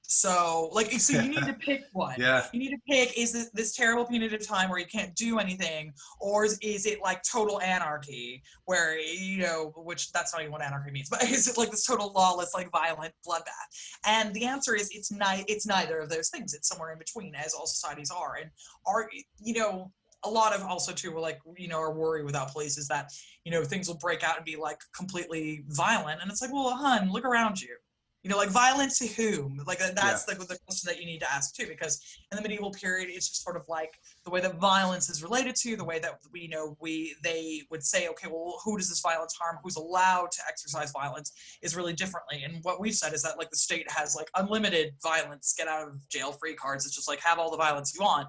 So, like, so you need to pick one. You need to pick, is this terrible punitive time where you can't do anything, or is it like total anarchy where, you know, which that's not even what anarchy means, but is it like this total lawless, like violent bloodbath? And the answer is it's neither of those things. It's somewhere in between, as all societies are. And are, you know, a lot of also too, like, you know, our worry without police is that, you know, things will break out and be like completely violent. And it's like, well, hun, look around you. You know, like violence to whom? Like that's the question that you need to ask too, because in the medieval period, it's just sort of like the way that violence is related to, the way that they would say, okay, well, who does this violence harm? Who's allowed to exercise violence is really differently. And what we've said is that like the state has like unlimited violence, get out of jail free cards. It's just like have all the violence you want,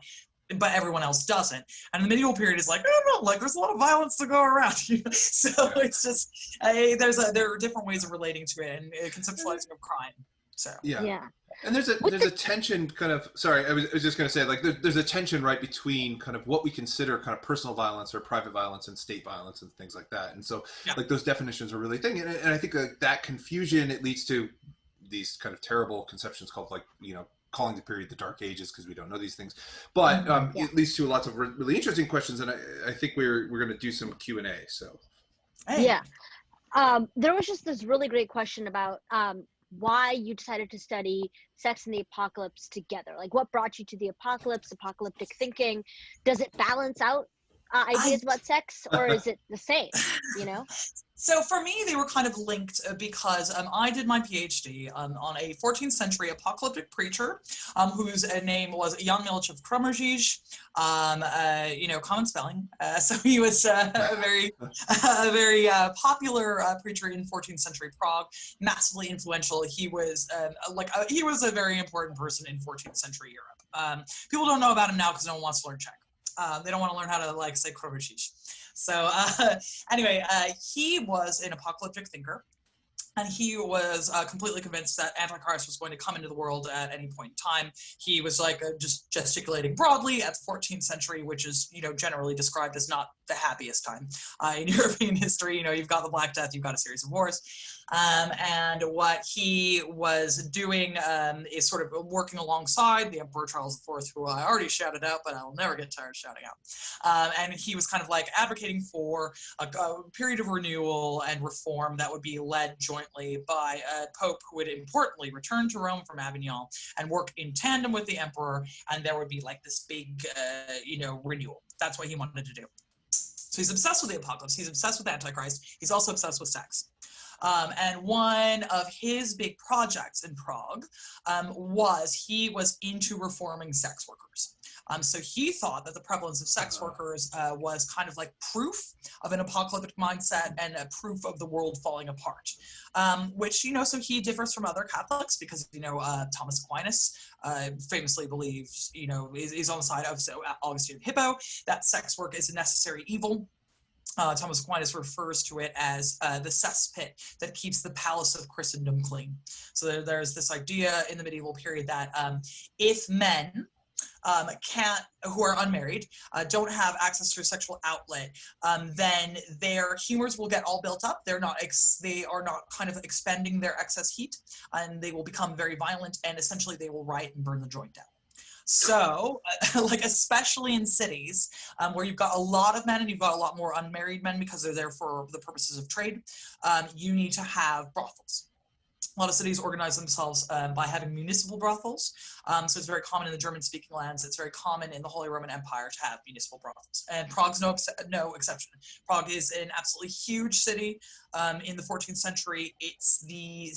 but everyone else doesn't. And the medieval period is like, I don't know, like there's a lot of violence to go around. You know? So it's just, there are different ways of relating to it and conceptualizing of crime. So and there's a tension kind of, sorry, I was just going to say, like there's a tension right between kind of what we consider kind of personal violence or private violence and state violence and things like that. And so like those definitions are really thing. And I think that confusion, it leads to these kind of terrible conceptions called, like, you know, calling the period the Dark Ages because we don't know these things, but it leads to lots of really interesting questions, and I think we're going to do some Q&A. So there was just this really great question about why you decided to study sex and the apocalypse together. Like, what brought you to the apocalypse, apocalyptic thinking? Does it balance out ideas about sex, or is it the same, you know? So for me, they were kind of linked because I did my PhD on a 14th century apocalyptic preacher whose name was Jan Milic of Kromerjic, you know, common spelling. So he was a very popular preacher in 14th century Prague, massively influential. He was he was a very important person in 14th century Europe. People don't know about him now because no one wants to learn Czech. They don't want to learn how to like say Kromerjic. So anyway, he was an apocalyptic thinker, and he was completely convinced that Antichrist was going to come into the world at any point in time. He was like just gesticulating broadly at the 14th century, which is, you know, generally described as not the happiest time in European history. You know, you've got the Black Death, you've got a series of wars. And what he was doing is sort of working alongside the Emperor Charles IV, who I already shouted out, but I'll never get tired of shouting out. And he was kind of like advocating for a period of renewal and reform that would be led jointly by a pope who would importantly return to Rome from Avignon and work in tandem with the emperor, and there would be like this big, you know, renewal. That's what he wanted to do. So he's obsessed with the apocalypse. He's obsessed with Antichrist. He's also obsessed with sex. And one of his big projects in Prague he was into reforming sex workers. So he thought that the prevalence of sex workers was kind of like proof of an apocalyptic mindset and a proof of the world falling apart, which, you know, so he differs from other Catholics because, you know, Thomas Aquinas famously believes, you know, is on the side of Augustine of Hippo, that sex work is a necessary evil. Thomas Aquinas refers to it as the cesspit that keeps the palace of Christendom clean. So there's this idea in the medieval period that if men who are unmarried, don't have access to a sexual outlet, then their humors will get all built up. They are not kind of expending their excess heat, and they will become very violent, and essentially they will riot and burn the joint down. So, like, especially in cities where you've got a lot of men and you've got a lot more unmarried men because they're there for the purposes of trade, you need to have brothels. A lot of cities organize themselves by having municipal brothels. So it's very common in the German-speaking lands. It's very common in the Holy Roman Empire to have municipal brothels. And Prague's no exception. Prague is an absolutely huge city. In the 14th century, it's the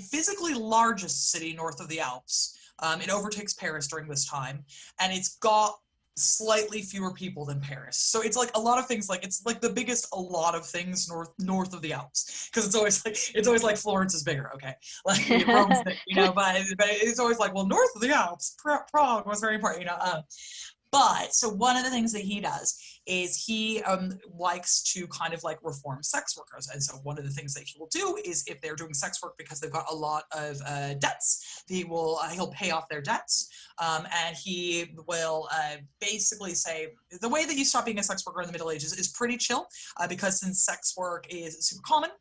physically largest city north of the Alps. It overtakes Paris during this time, and it's got slightly fewer people than Paris. So it's like a lot of things, like it's like the biggest a lot of things north of the Alps, because it's always like Florence is bigger, okay? Like Rome's big, you know, but it's always like, well, north of the Alps, Prague was very important, you know. But so one of the things that he does is he likes to kind of like reform sex workers. And so one of the things that he will do is if they're doing sex work because they've got a lot of debts, he'll pay off their debts. And he will basically say, the way that you stop being a sex worker in the Middle Ages is pretty chill, because since sex work is super common,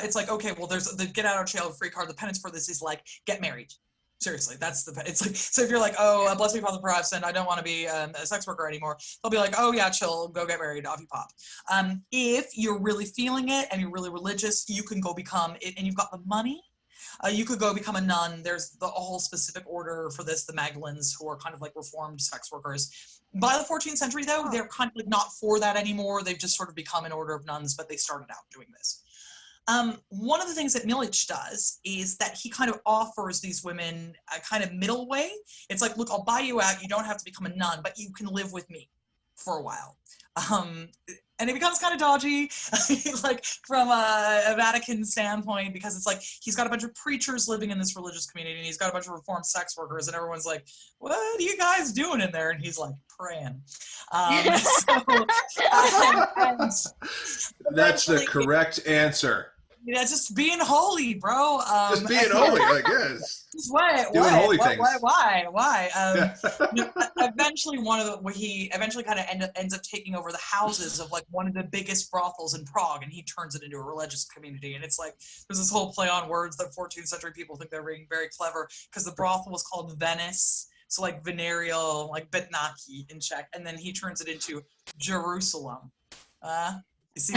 it's like, okay, well, there's the get out of jail free card. The penance for this is like, get married. Seriously, it's like, so if you're like, oh, bless me, Father Protestant, I don't want to be a sex worker anymore, they'll be like, oh yeah, chill, go get married, off you pop. If you're really feeling it and you're really religious, you can go become it, and you've got the money, you could go become a nun. There's a whole specific order for this, the Magdalens, who are kind of like reformed sex workers. By the 14th century, though, they're kind of like not for that anymore. They've just sort of become an order of nuns, but they started out doing this. One of the things that Milic does is that he kind of offers these women a kind of middle way. It's like, look, I'll buy you out. You don't have to become a nun, but you can live with me for a while. And it becomes kind of dodgy, like from a Vatican standpoint, because it's like he's got a bunch of preachers living in this religious community, and he's got a bunch of reformed sex workers, and everyone's like, what are you guys doing in there? And he's like, praying. That's the correct answer. Yeah, just being holy, bro. Just being holy, I guess. Just what? Doing holy things. Why? Eventually, he eventually kind of ends up taking over the houses of like one of the biggest brothels in Prague, and he turns it into a religious community. And it's like there's this whole play on words that 14th century people think they're being very clever, because the brothel was called Venice, so like venereal, like Betnaki in Czech, and then he turns it into Jerusalem. You see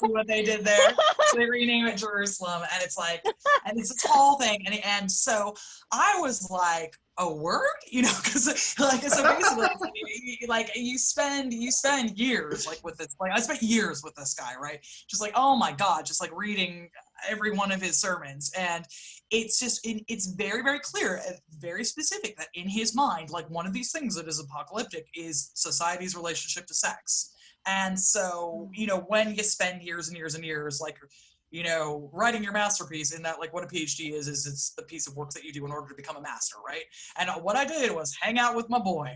what they did there? So they rename it Jerusalem, and it's like, and it's this whole thing, and so I was like, a word, you know, because like, so basically, like you spend years like with this, like I spent years with this guy, right? Just like, oh my God, just like reading every one of his sermons, and it's just, it's very, very clear and very specific that in his mind, like one of these things that is apocalyptic is society's relationship to sex. And so, you know, when you spend years and years and years, like, you know, writing your masterpiece in that, like what a PhD is it's the piece of work that you do in order to become a master, right? And what I did was hang out with my boy.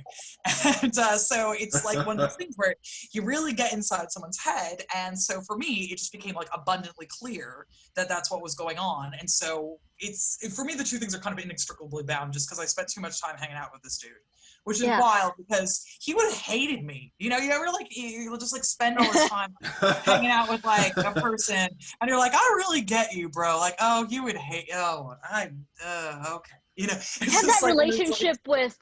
And so it's like one of those things where you really get inside someone's head. And so for me, it just became like abundantly clear that that's what was going on. And so for me, the two things are kind of inextricably bound, just because I spent too much time hanging out with this dude. Which is wild, because he would have hated me. You know, you ever like, you'll just like spend all this time hanging out with like a person, and you're like, I really get you, bro. Like, oh, you would hate, okay. You know, I have that like, relationship with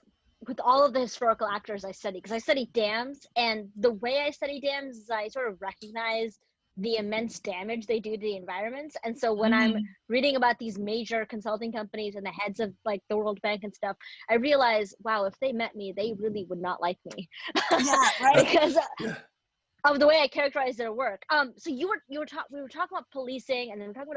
all of the historical actors I study, because I study dams, and the way I study dams is I sort of recognize the immense damage they do to the environments. And so when I'm reading about these major consulting companies and the heads of like the World Bank and stuff, I realize, wow, if they met me, they really would not like me. Yeah, right. Because of the way I characterize their work. So we were talking about policing, and then we're talking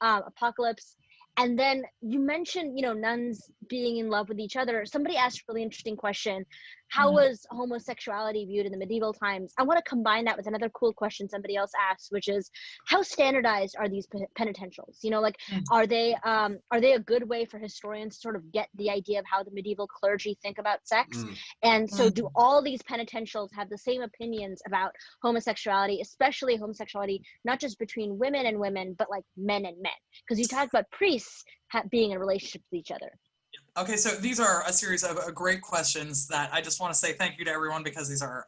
about apocalypse. And then you mentioned, you know, nuns being in love with each other. Somebody asked a really interesting question. How was homosexuality viewed in the medieval times? I want to combine that with another cool question somebody else asked, which is, how standardized are these penitentials? You know, like, are they a good way for historians to sort of get the idea of how the medieval clergy think about sex? And so do all these penitentials have the same opinions about homosexuality, especially homosexuality, not just between women and women, but like men and men? Because you talked about priests being in a relationship with each other. Okay, so these are a series of great questions that I just want to say thank you to everyone because these are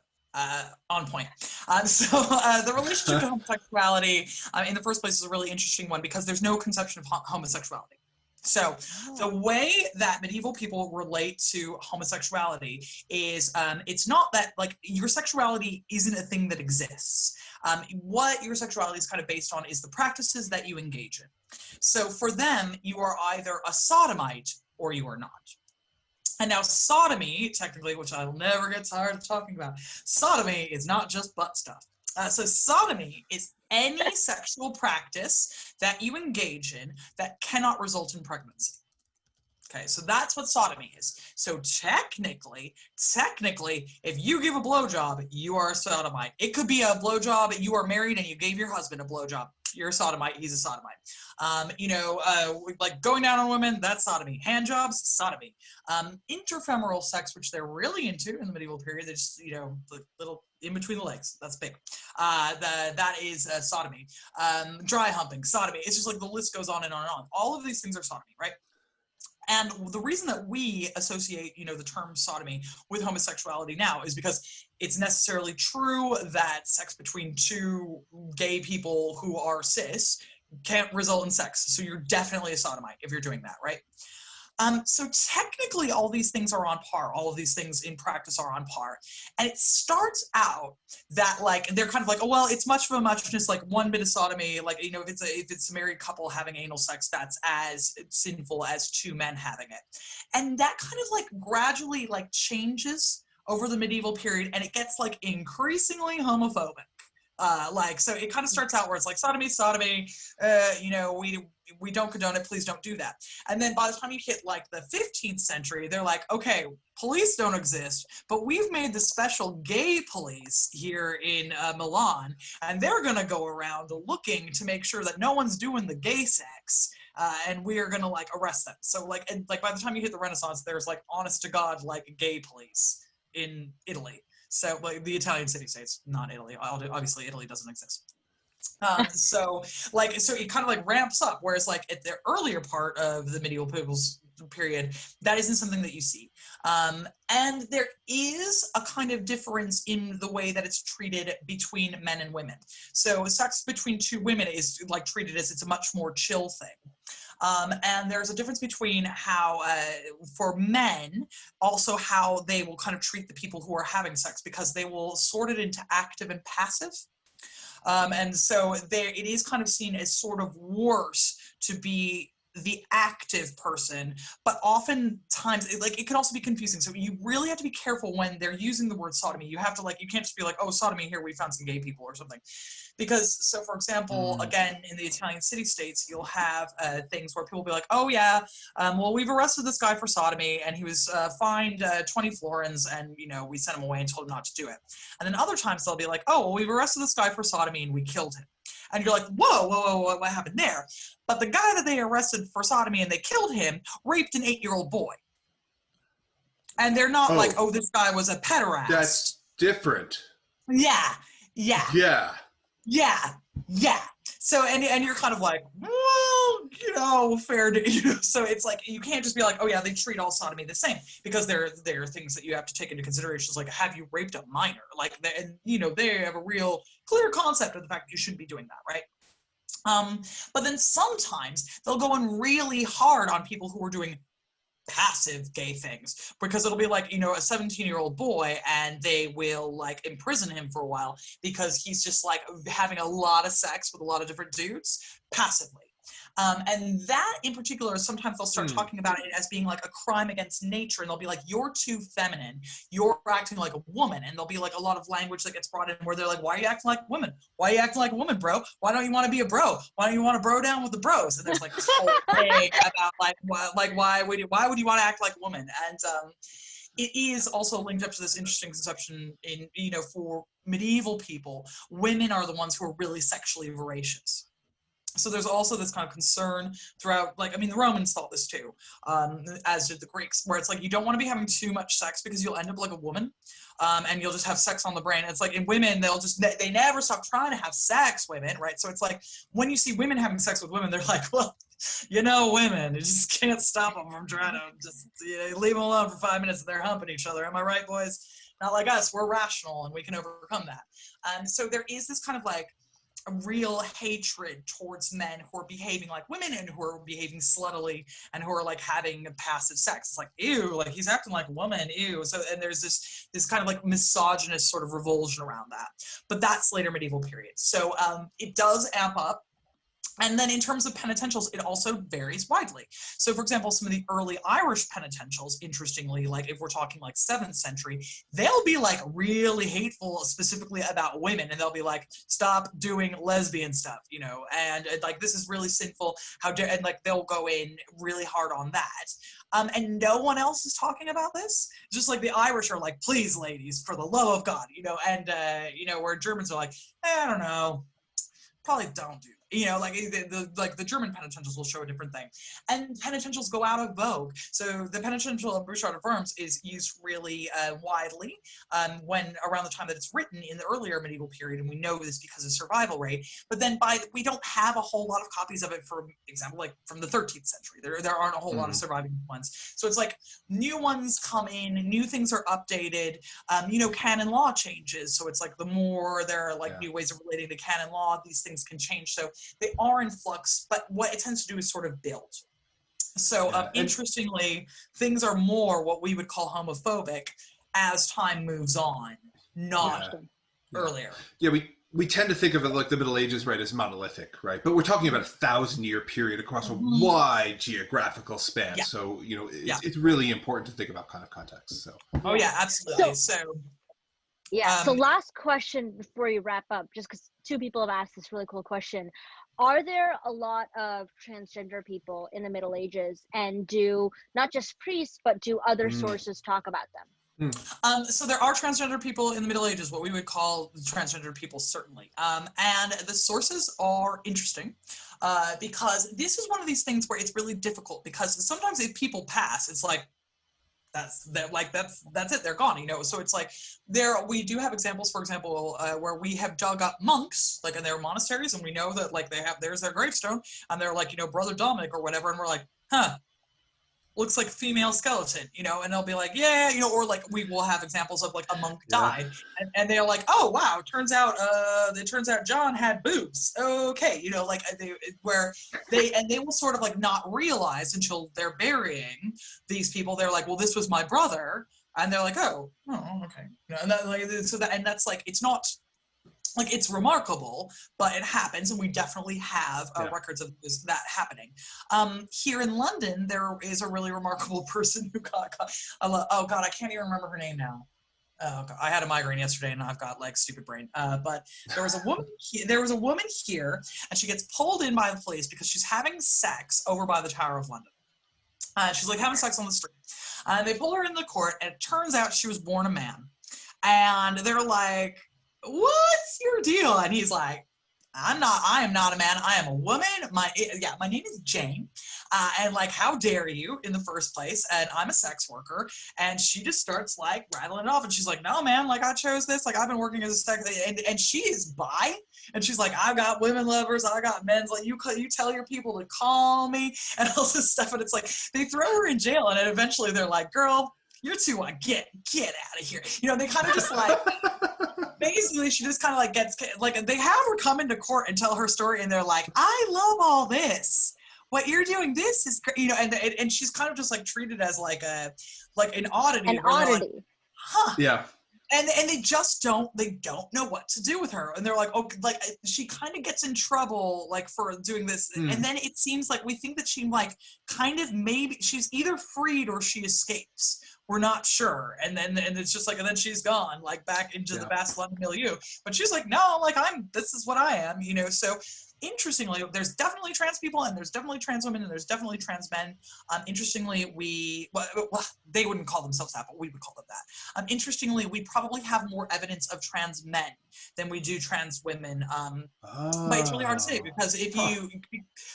on point. The relationship to homosexuality in the first place is a really interesting one because there's no conception of homosexuality. So the way that medieval people relate to homosexuality is it's not that like your sexuality isn't a thing that exists. What your sexuality is kind of based on is the practices that you engage in. So for them, you are either a sodomite or you are not. And now sodomy, technically, which I will never get tired of talking about, sodomy is not just butt stuff. So sodomy is any sexual practice that you engage in that cannot result in pregnancy. Okay, so that's what sodomy is. So technically, if you give a blowjob, you are a sodomite. It could be a blowjob, you are married and you gave your husband a blowjob. You're a sodomite, he's a sodomite. Like going down on women, that's sodomy. Hand jobs, sodomy. Interfemoral sex, which they're really into in the medieval period, they just, the little in between the legs, that's big. That is sodomy. Dry humping, sodomy. It's just like the list goes on and on and on. All of these things are sodomy, right? And the reason that we associate, the term sodomy with homosexuality now is because it's necessarily true that sex between two gay people who are cis can't result in sex. So you're definitely a sodomite if you're doing that, right? So technically all these things are on par. All of these things in practice are on par. And it starts out that like, they're kind of like, oh, well, it's much of a muchness, like one bit of sodomy, like, if it's a married couple having anal sex, that's as sinful as two men having it. And that kind of like gradually like changes over the medieval period and it gets like increasingly homophobic. So it kind of starts out where it's like sodomy, we don't condone it, please don't do that. And then by the time you hit like the 15th century, they're like, okay, police don't exist, but we've made the special gay police here in Milan, and they're gonna go around looking to make sure that no one's doing the gay sex. And we are gonna like arrest them. So like by the time you hit the Renaissance, there's like honest to God like gay police in Italy. So like the Italian city-states, not Italy. Obviously, Italy doesn't exist. So it kind of like ramps up, whereas like at the earlier part of the medieval people's period, that isn't something that you see. And there is a kind of difference in the way that it's treated between men and women. So sex between two women is like treated as it's a much more chill thing. And there's a difference between how, for men, also how they will kind of treat the people who are having sex, because they will sort it into active and passive. And so it is kind of seen as sort of worse to be the active person, but oftentimes it can also be confusing. So you really have to be careful when they're using the word sodomy. You have to you can't just be like, oh, sodomy, here we found some gay people or something. Because, so for example, again, in the Italian city-states, you'll have things where people will be like, oh yeah, well, we've arrested this guy for sodomy and he was fined 20 florins and, we sent him away and told him not to do it. And then other times they'll be like, oh, well, we've arrested this guy for sodomy and we killed him. And you're like, whoa, what happened there? But the guy that they arrested for sodomy and they killed him raped an 8-year-old boy. And they're not like, oh, this guy was a pederast. That's different. Yeah. So, and you're kind of like, well, fair. So it's like, you can't just be like, oh yeah, they treat all sodomy the same, because there are things that you have to take into consideration. Like, have you raped a minor? Like, they have a real clear concept of the fact that you shouldn't be doing that, right? But then sometimes they'll go in really hard on people who are doing passive gay things, because it'll be like, a 17-year-old boy, and they will like imprison him for a while because he's just like having a lot of sex with a lot of different dudes passively. And that in particular, sometimes they'll start talking about it as being like a crime against nature, and they'll be like, you're too feminine, you're acting like a woman. And there'll be like a lot of language that gets brought in where they're like, why are you acting like a woman? Why are you acting like a woman, bro? Why don't you want to be a bro? Why don't you want to bro down with the bros? And there's like this whole thing about why would you want to act like a woman? And it is also linked up to this interesting conception in, for medieval people, women are the ones who are really sexually voracious. So there's also this kind of concern throughout, like, I mean, the Romans thought this too, as did the Greeks, where it's like, you don't want to be having too much sex because you'll end up like a woman, and you'll just have sex on the brain. It's like in women, they never stop trying to have sex, women, right? So it's like, when you see women having sex with women, they're like, well, women, you just can't stop them from trying to just leave them alone for 5 minutes and they're humping each other. Am I right, boys? Not like us, we're rational and we can overcome that. So there is this kind of like, a real hatred towards men who are behaving like women and who are behaving sluttily and who are like having passive sex. It's like, ew, like he's acting like a woman, ew. So, and there's this kind of like misogynist sort of revulsion around that. But that's later medieval period. So it does amp up. And then in terms of penitentials, it also varies widely. So for example, some of the early Irish penitentials, interestingly, like if we're talking like 7th century, they'll be like really hateful specifically about women. And they'll be like, stop doing lesbian stuff, and like, this is really sinful. How dare, and like, they'll go in really hard on that. And no one else is talking about this. Just like the Irish are like, please ladies, for the love of God, and where Germans are like, I don't know, probably don't do that. Like the German penitentials will show a different thing. And penitentials go out of vogue. So the penitential of Bouchard of Worms is used really widely when around the time that it's written in the earlier medieval period, and we know this because of survival rate. But then we don't have a whole lot of copies of it, for example, like from the 13th century. There aren't a whole lot of surviving ones. So it's like new ones come in, new things are updated, canon law changes. So it's like the more there are like new ways of relating to canon law, these things can change. So they are in flux, but what it tends to do is sort of build. So interestingly, things are more what we would call homophobic as time moves on, not earlier. Yeah, we tend to think of it like the Middle Ages, right, as monolithic, right? But we're talking about a 1,000-year period across a wide geographical span. Yeah. So, it's really important to think about kind of context. So. Oh, yeah, absolutely. So last question before you wrap up, just because 2 people have asked this really cool question. Are there a lot of transgender people in the Middle Ages, and do not just priests, but do other sources talk about them? So there are transgender people in the Middle Ages, what we would call transgender people, certainly. And the sources are interesting because this is one of these things where it's really difficult, because sometimes if people pass, it's like, that's it, they're gone, so it's like we do have examples, for example, where we have dug up monks like in their monasteries, and we know that like there's their gravestone, and they're like, Brother Dominic or whatever, and we're like, looks like a female skeleton, and they'll be like, yeah, or like we will have examples of like a monk died, and they're like, oh wow, it turns out John had boobs. Okay, like they will sort of like not realize until they're burying these people. They're like, well, this was my brother, and they're like, oh okay, and that, like, and that's like, it's not like it's remarkable, but it happens, and we definitely have records of that happening. Here in London, there is a really remarkable person who got oh god, I can't even remember her name now. Oh god, I had a migraine yesterday, and I've got like stupid brain. But there was a woman here, and she gets pulled in by the police because she's having sex over by the Tower of London. She's like having sex on the street, and they pull her in the court, and it turns out she was born a man, and they're like, what's your deal? And he's like, I am not a man, I am a woman. My name is Jane. And like, how dare you in the first place? And I'm a sex worker. And she just starts like rattling it off. And she's like, no, man, like I chose this. Like I've been working as a sex, and she is bi. And she's like, I've got women lovers, I got men's, like you tell your people to call me and all this stuff. And it's like, they throw her in jail, and then eventually they're like, girl, you're too get out of here. They kind of just like, basically she just kind of like gets, like they have her come into court and tell her story, and they're like, I love all this. What you're doing, this is great, and she's kind of just like treated as like an oddity. An oddity. Like, huh. Yeah. And they just don't know what to do with her. And they're like, okay, like she kind of gets in trouble like for doing this. And then it seems like we think that she like kind of maybe she's either freed or she escapes. We're not sure. And it's just like, and then she's gone like back into the vast London milieu. But she's like, no, like this is what I am, So Interestingly, there's definitely trans people, and there's definitely trans women, and there's definitely trans men. Interestingly, they wouldn't call themselves that, but we would call them that. Interestingly, we probably have more evidence of trans men than we do trans women. But it's really hard to say because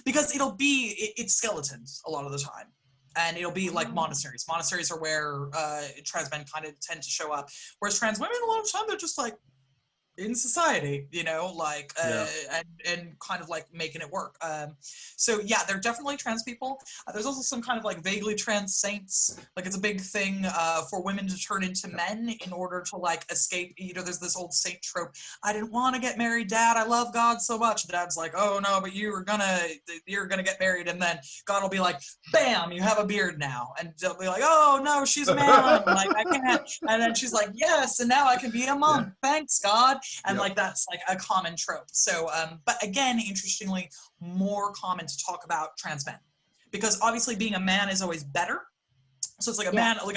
because it's skeletons a lot of the time. And it'll be like monasteries. Monasteries are where trans men kind of tend to show up. Whereas trans women, a lot of the time, they're just like in society, you know, like, and kind of like making it work. So yeah, they're definitely trans people. There's also some kind of like vaguely trans saints. Like it's a big thing for women to turn into men in order to like escape. You know, there's this old saint trope. I didn't want to get married, Dad. I love God so much. Dad's like, oh no, but you're gonna get married, and then God will be like, bam, you have a beard now, and they'll be like, oh no, she's a man. Like I can't. And then she's like, yes, and now I can be a monk. Thanks, God. And like that's like a common trope. So, but again, interestingly, more common to talk about trans men, because obviously being a man is always better. So it's like a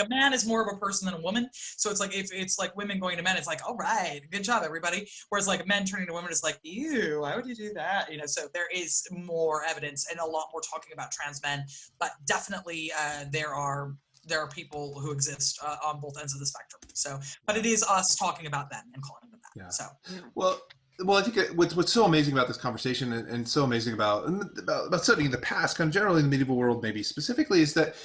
man is more of a person than a woman. So it's like if it's like women going to men, it's like, all right, good job, everybody. Whereas like men turning to women is like, ew, why would you do that? You know, so there is more evidence and a lot more talking about trans men, but definitely there are people who exist on both ends of the spectrum. So, but it is us talking about them and calling them that. Yeah. So, well, I think what's so amazing about this conversation and so amazing about studying the past, kind of generally in the medieval world, maybe specifically, is that,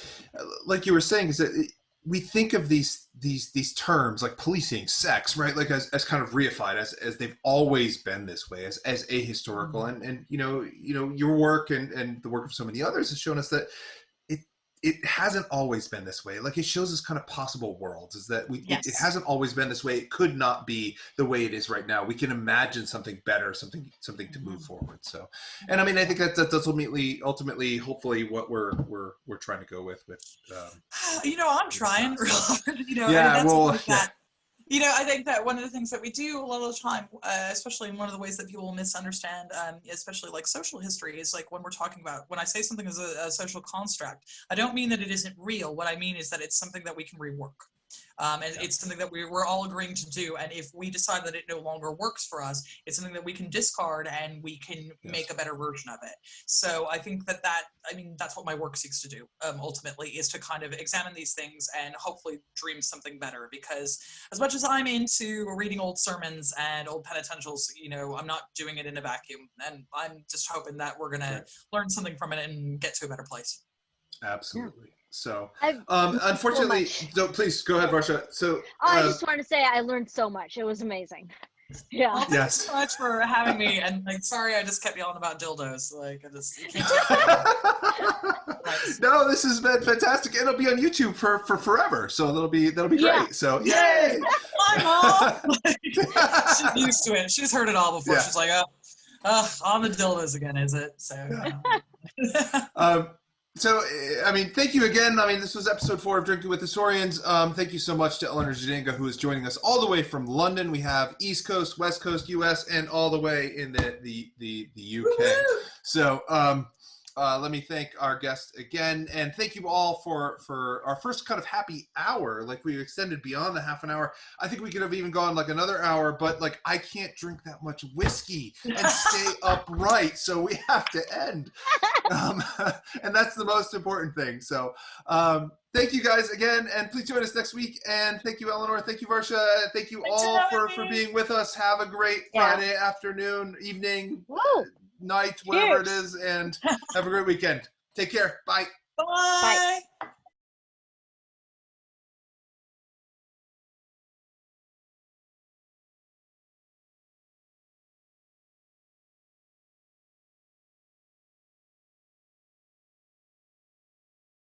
like you were saying, is that we think of these terms like policing, sex, right? Like as kind of reified, as they've always been this way, as ahistorical, and you know your work and the work of so many others has shown us that it hasn't always been this way. Like it shows us kind of possible worlds, is that it hasn't always been this way. It could not be the way it is right now. We can imagine something better, something to move forward. So, and I mean, I think that's ultimately, hopefully, what we're trying to go with. you know, I'm trying real hard. You know, yeah, you know, I think that one of the things that we do a lot of the time, especially in one of the ways that people misunderstand, especially like social history, is like when we're talking about, when I say something is a social construct, I don't mean that it isn't real. What I mean is that it's something that we can rework. And it's something that we're all agreeing to do. And if we decide that it no longer works for us, it's something that we can discard and we can make a better version of it. So I think that's what my work seeks to do, ultimately, is to kind of examine these things and hopefully dream something better. Because as much as I'm into reading old sermons and old penitentials, you know, I'm not doing it in a vacuum. And I'm just hoping that we're going to learn something from it and get to a better place. Absolutely. So, unfortunately, please go ahead, Varsha. So, I just wanted to say I learned so much. It was amazing. Yeah. Well, thanks so much for having me. And like, sorry, I just kept yelling about dildos. Like, I just you can't. No, this has been fantastic, and it'll be on YouTube for forever. So that'll be great. So, yay! Hi, Mom. She's used to it. She's heard it all before. Yeah. She's like, on the dildos again, is it? So. So, I mean, thank you again. I mean, this was episode 4 of Drinking with Historians. Thank you so much to Eleanor Janega, who is joining us all the way from London. We have East Coast, West Coast, US, and all the way in the UK. Woo-hoo! So, let me thank our guest again, and thank you all for our first kind of happy hour. Like, we extended beyond the half an hour. I think we could have even gone like another hour, but like I can't drink that much whiskey and stay upright, so we have to end. And that's the most important thing. So thank you guys again, and please join us next week. And thank you, Eleanor. Thank you, Varsha. Thank you all for being with us. Have a great Friday afternoon, evening, night, whatever it is, and have a great weekend. Take care. Bye. Bye. Bye.